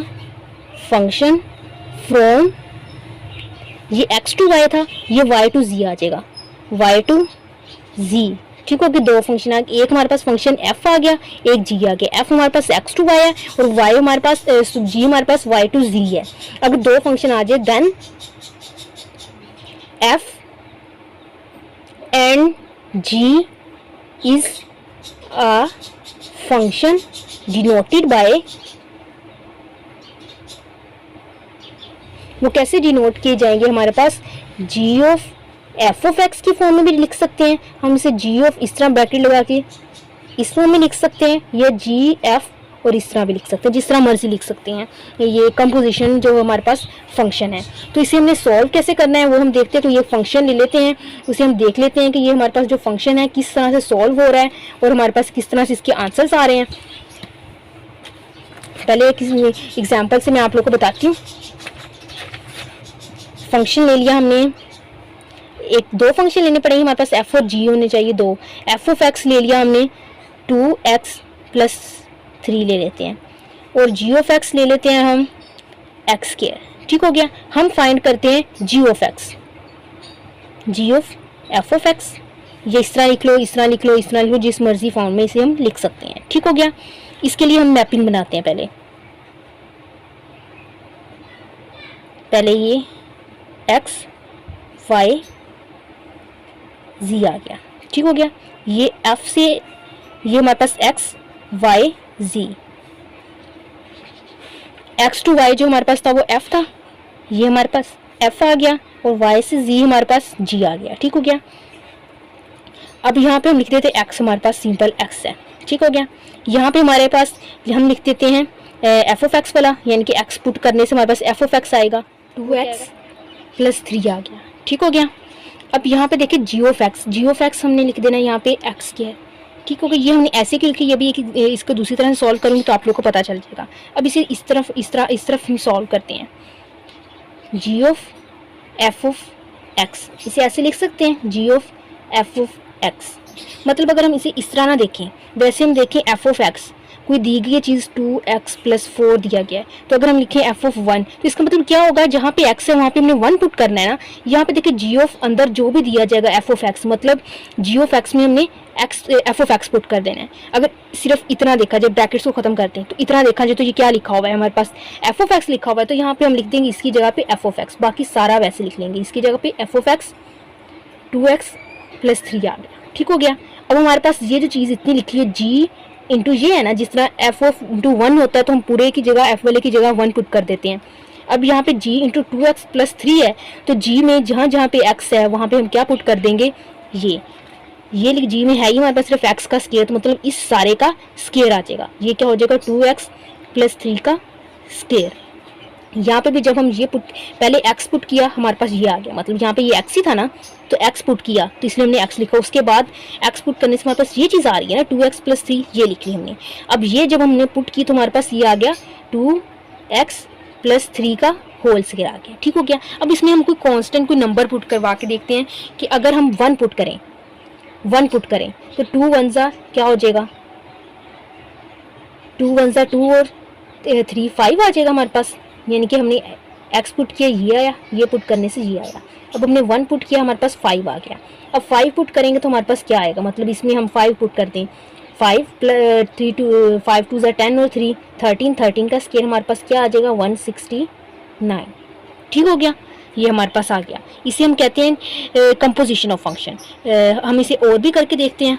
function from, ये x टू y था, ये y टू z आ जाएगा, y टू z। ठीक हो कि दो फंक्शन आ गए, एक हमारे पास फंक्शन f आ गया, एक g आ गया। f हमारे पास x टू y है और y हमारे पास g हमारे पास y टू z है। अगर दो फंक्शन आ जाए then f and g is a function denoted by, वो कैसे डिनोट किए जाएंगे हमारे पास, g of f of x की फॉर्म में भी लिख सकते हैं हम इसे, जी ऑफ इस तरह ब्रैकेट लगा के इस फॉर्म में लिख सकते हैं, या जी एफ और इस तरह भी लिख सकते हैं, जिस तरह मर्जी लिख सकते हैं। ये कंपोजिशन जो हमारे पास फंक्शन है, तो इसे हमने सॉल्व कैसे करना है वो हम देखते हैं। तो ये फंक्शन ले लेते हैं, उसे हम देख लेते हैं कि ये हमारे पास जो फंक्शन है किस तरह से सॉल्व हो रहा है और हमारे पास किस तरह से इसके आंसर्स आ रहे हैं। पहले एक एग्जाम्पल से मैं आप लोग को बताती हूँ। फंक्शन ले लिया हमने, एक दो फंक्शन लेने पड़ेंगे हमारे पास, एफ और जी होने चाहिए दो। एफ ऑफ एक्स ले लिया हमने 2x प्लस 3 ले लेते हैं, और जी ऑफ एक्स ले लेते हैं हम एक्स स्क्वायर। ठीक हो गया। हम फाइंड करते हैं g of x, g of f of x. ये इस तरह लिख लो, इस तरह लिख लो, इस तरह लिख लो, जिस मर्जी फॉर्म में इसे हम लिख सकते हैं। ठीक हो गया। इसके लिए हम मैपिंग बनाते हैं। पहले ये एक्स वाई जी आ गया। ठीक हो गया। ये एफ से ये हमारे पास x y g, x to y जो हमारे पास था वो एफ था, ये हमारे पास एफ आ गया, और वाई से जी हमारे पास जी आ गया। ठीक हो गया। अब यहाँ पे हम लिख देते हैं एक्स, हमारे पास सिंपल एक्स है। ठीक हो गया। यहाँ पे हमारे पास हम लिख देते हैं एफ ऑफ एक्स वाला, यानी कि एक्स पुट करने से हमारे पास एफ ऑफ एक्स आएगा 2x प्लस 3 आ गया। ठीक हो गया। अब यहाँ पे देखिए g of x, g of x हमने लिख देना यहाँ पे एक्स क्या है। ठीक हो गया। ये हमने ऐसे क्यों लिखी, ये भी इसको दूसरी तरह से सॉल्व करूँगी तो आप लोग को पता चल जाएगा। अब इसे इस तरफ हम सॉल्व करते हैं। G of f of x, इसे ऐसे लिख सकते हैं g of f of x. मतलब अगर हम इसे इस तरह ना देखें, वैसे हम देखें एफ ऑफ एक्स, कोई दी गई चीज़ 2x प्लस 4 दिया गया है, तो अगर हम लिखें एफ ऑफ 1 तो इसका मतलब क्या होगा, जहाँ पे x है वहाँ पे हमने 1 पुट करना है ना। यहाँ पे देखिए जी ऑफ अंदर जो भी दिया जाएगा एफ ऑफ एक्स, मतलब जी ऑफ एक्स में हमने एफ ऑफ एक्स पुट कर देना है। अगर सिर्फ इतना देखा जाए, ब्रैकेट्स को खत्म करते हैं तो इतना देखा जाए, तो ये क्या लिखा हुआ है हमारे पास एफ ऑफ एक्स लिखा हुआ है, तो यहाँ पे हम लिख देंगे इसकी जगह पे एफ ऑफ एक्स, बाकी सारा वैसे लिख लेंगे। इसकी जगह पे F of x 2x plus 3 आ गया। ठीक हो गया। अब हमारे पास ये जो चीज़ इतनी लिखी है जी इंटू ये है ना, जिस तरह एफ ऑफ इंटू 1 होता है तो हम पूरे की जगह एफ वाले की जगह 1 पुट कर देते हैं। अब यहाँ पे जी इंटू 2x प्लस 3 है, तो जी में जहाँ जहाँ पे x है वहाँ पे हम क्या पुट कर देंगे, ये जी में है ही हमारे पास सिर्फ x का स्क्वायर, तो मतलब इस सारे का स्क्वायर आ जाएगा। ये क्या हो जाएगा 2x प्लस 3 का स्क्वायर। यहाँ पे भी जब हम ये पहले x पुट किया हमारे पास ये आ गया, मतलब यहाँ पे ये x ही था ना, तो x पुट किया तो इसलिए हमने x लिखा। उसके बाद x पुट करने से हमारे पास ये चीज़ आ रही है ना 2x प्लस 3, ये लिख ली हमने। अब ये जब हमने पुट की तो हमारे पास ये आ गया 2x प्लस 3 का होल स्क्वायर आ गया। ठीक हो गया। अब इसमें हम कोई कांस्टेंट कोई नंबर पुट करवा के देखते हैं कि अगर हम 1 पुट करें तो 2 1 जा क्या हो जाएगा, 2 1 जा 2 और 3 5 आ जाएगा हमारे पास, यानी कि हमने x पुट किया ये आया, ये पुट करने से ये आया। अब हमने 1 पुट किया हमारे पास 5 आ गया। अब 5 पुट करेंगे तो हमारे पास क्या आएगा, मतलब इसमें हम 5 पुट करते हैं, 5 प्लस 3 2 5 2 ज़ा 10 और 3 13, 13 का स्क्वायर हमारे पास क्या आ जाएगा 169। ठीक हो गया। ये हमारे पास आ गया। इसे हम कहते हैं कंपोजिशन ऑफ फंक्शन। हम इसे और भी करके देखते हैं,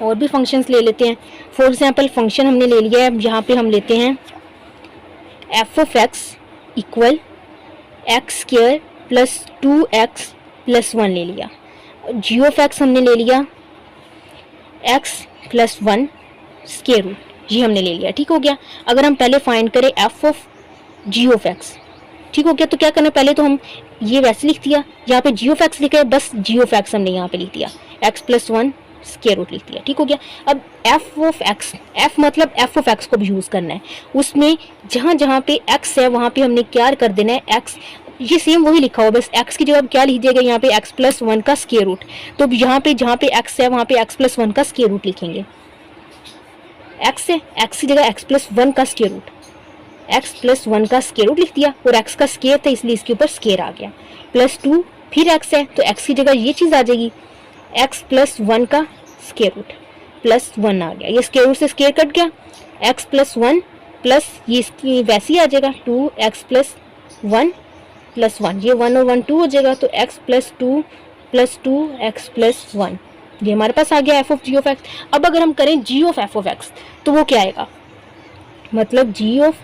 और भी फंक्शंस ले लेते हैं। फॉर एग्जांपल फंक्शन हमने ले लिया है, यहाँ पे हम लेते हैं F of x equal x square plus 2x plus 1 ले लिया। जी ऑफ एक्स हमने ले लिया x प्लस 1 स्क्वायर रूट, ये हमने ले लिया। ठीक हो गया। अगर हम पहले फाइंड करें f of g of x, ठीक हो गया, तो क्या करना, पहले तो हम ये वैसे लिख दिया, यहाँ पे जी ऑफ एक्स लिखा है, बस जी ऑफ एक्स हमने यहाँ पे लिख दिया, x प्लस 1 स्क्वायर रूट लिख दिया। ठीक हो गया। अब एफ ऑफ एक्स, एफ मतलब एफ ऑफ एक्स को भी यूज़ करना है, उसमें जहाँ जहाँ पे x है वहाँ पे हमने क्या कर देना है, x, ये सेम वही लिखा हुआ, बस x की जगह क्या लिख दिया गया यहाँ पे x प्लस 1 का स्क्वायर रूट। तो यहाँ पे जहाँ पे x है वहाँ पे x प्लस 1 का स्क्वायर रूट लिखेंगे। एक्स है, एक्स की जगह एक्स प्लस वन का square root, x plus one का स्क्वायर रूट लिख दिया, और एक्स का स्क्वायर था इसलिए इसके ऊपर स्क्वायर आ गया, प्लस टू, फिर एक्स है तो एक्स की जगह ये चीज़ आ जाएगी, एक्स प्लस वन का स्क्वायर रूट प्लस वन आ गया, ये स्क्वायर रूट से स्क्वायर कट गया, एक्स प्लस वन प्लस ये इसकी वैसे ही आ जाएगा, two x plus one plus one, ये वन और वन टू हो जाएगा, तो x plus two x plus one, ये हमारे पास आ गया f of g of x. अब अगर हम करें g of f of x तो वो क्या आएगा, मतलब जी ऑफ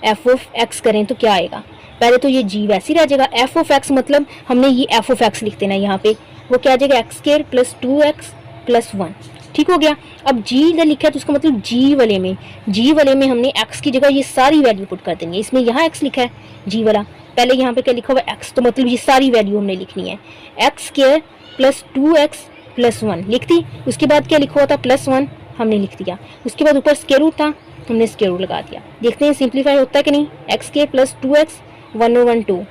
एफ ऑफ एक्स करें तो क्या आएगा, पहले तो ये जी वैसे ही रह जाएगा, एफ ऑफ एक्स मतलब हमने ये एफ ऑफ एक्स लिख देना है यहाँ पे, वो क्या आ जाएगा x square plus two x plus one, ठीक हो गया। अब जी इधर लिखा है तो उसका मतलब जी वाले में हमने एक्स की जगह ये सारी वैल्यू पुट कर देनी है, इसमें यहाँ एक्स लिखा है जी वाला, पहले यहाँ पे क्या लिखा हुआ है एक्स, तो मतलब ये सारी वैल्यू हमने लिखनी है, x square plus two x plus one लिख दी, उसके बाद क्या लिखा हुआ था प्लस वन हमने लिख दिया, उसके बाद ऊपर स्क्वायर रूट था हमने स्क्वायर रूट लगा दिया, देखते हैं सिंप्लीफाई होता है कि नहीं, x square plus two x one और वन टू,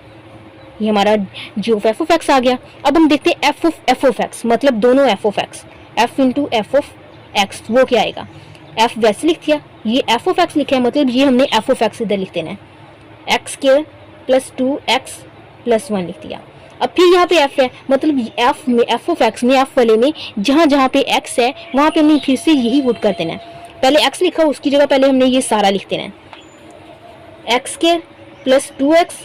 ये हमारा जी ऑफ एफ ऑफ एक्स आ गया। अब हम देखते हैं एफ ऑफ एक्स मतलब दोनों F of x, F into F of x, वो क्या आएगा, एफ वैसे लिख दिया, ये एफ ऑफ एक्स लिखा है मतलब ये हमने एफ ऑफ एक्स इधर लिख देना है, x square plus two x plus one लिख दिया। अब फिर यहाँ पे एफ है मतलब एफ में, एफ ऑफ एक्स में, एफ वाले में जहाँ जहाँ पे एक्स है वहाँ पे हमने फिर से यही पुट कर देना है, पहले एक्स लिखा उसकी जगह पहले हमने ये सारा लिख देना है, x square plus two x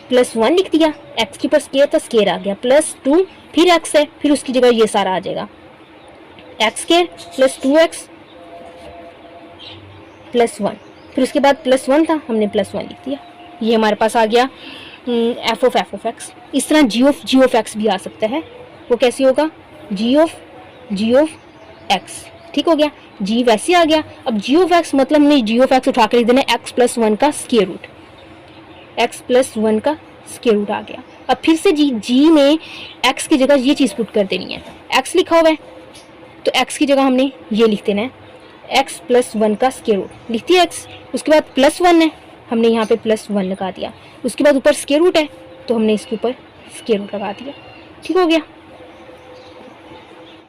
plus one लिख दिया, एक्स के ऊपर स्क्वायर था स्क्वायर आ गया, प्लस टू फिर एक्स है फिर उसकी जगह ये सारा आ जाएगा, x square plus two x plus one, फिर उसके बाद प्लस वन था हमने प्लस वन लिख दिया, ये हमारे पास आ गया एफ ऑफ एक्स। इस तरह जी ऑफ एक्स भी आ सकता है, वो कैसे होगा, जी ऑफ एक्स, ठीक हो गया, जी वैसे आ गया। अब जी ऑफ एक्स मतलब हमने जी ऑफ एक्स उठा कर लिख देना एक्स प्लस वन का square root, x plus one का स्क्वायर रूट आ गया। अब फिर से जी में एक्स की जगह ये चीज़ पुट कर देनी है, एक्स लिखा हुआ है तो एक्स की जगह हमने ये लिख देना है, एक्स प्लस वन का स्क्वायर रूट लिख दिया एक्स, उसके बाद प्लस वन है हमने यहाँ पे प्लस वन लगा दिया, उसके बाद ऊपर स्क्वायर रूट है तो हमने इसके ऊपर स्क्वायर रूट लगा दिया, ठीक हो गया।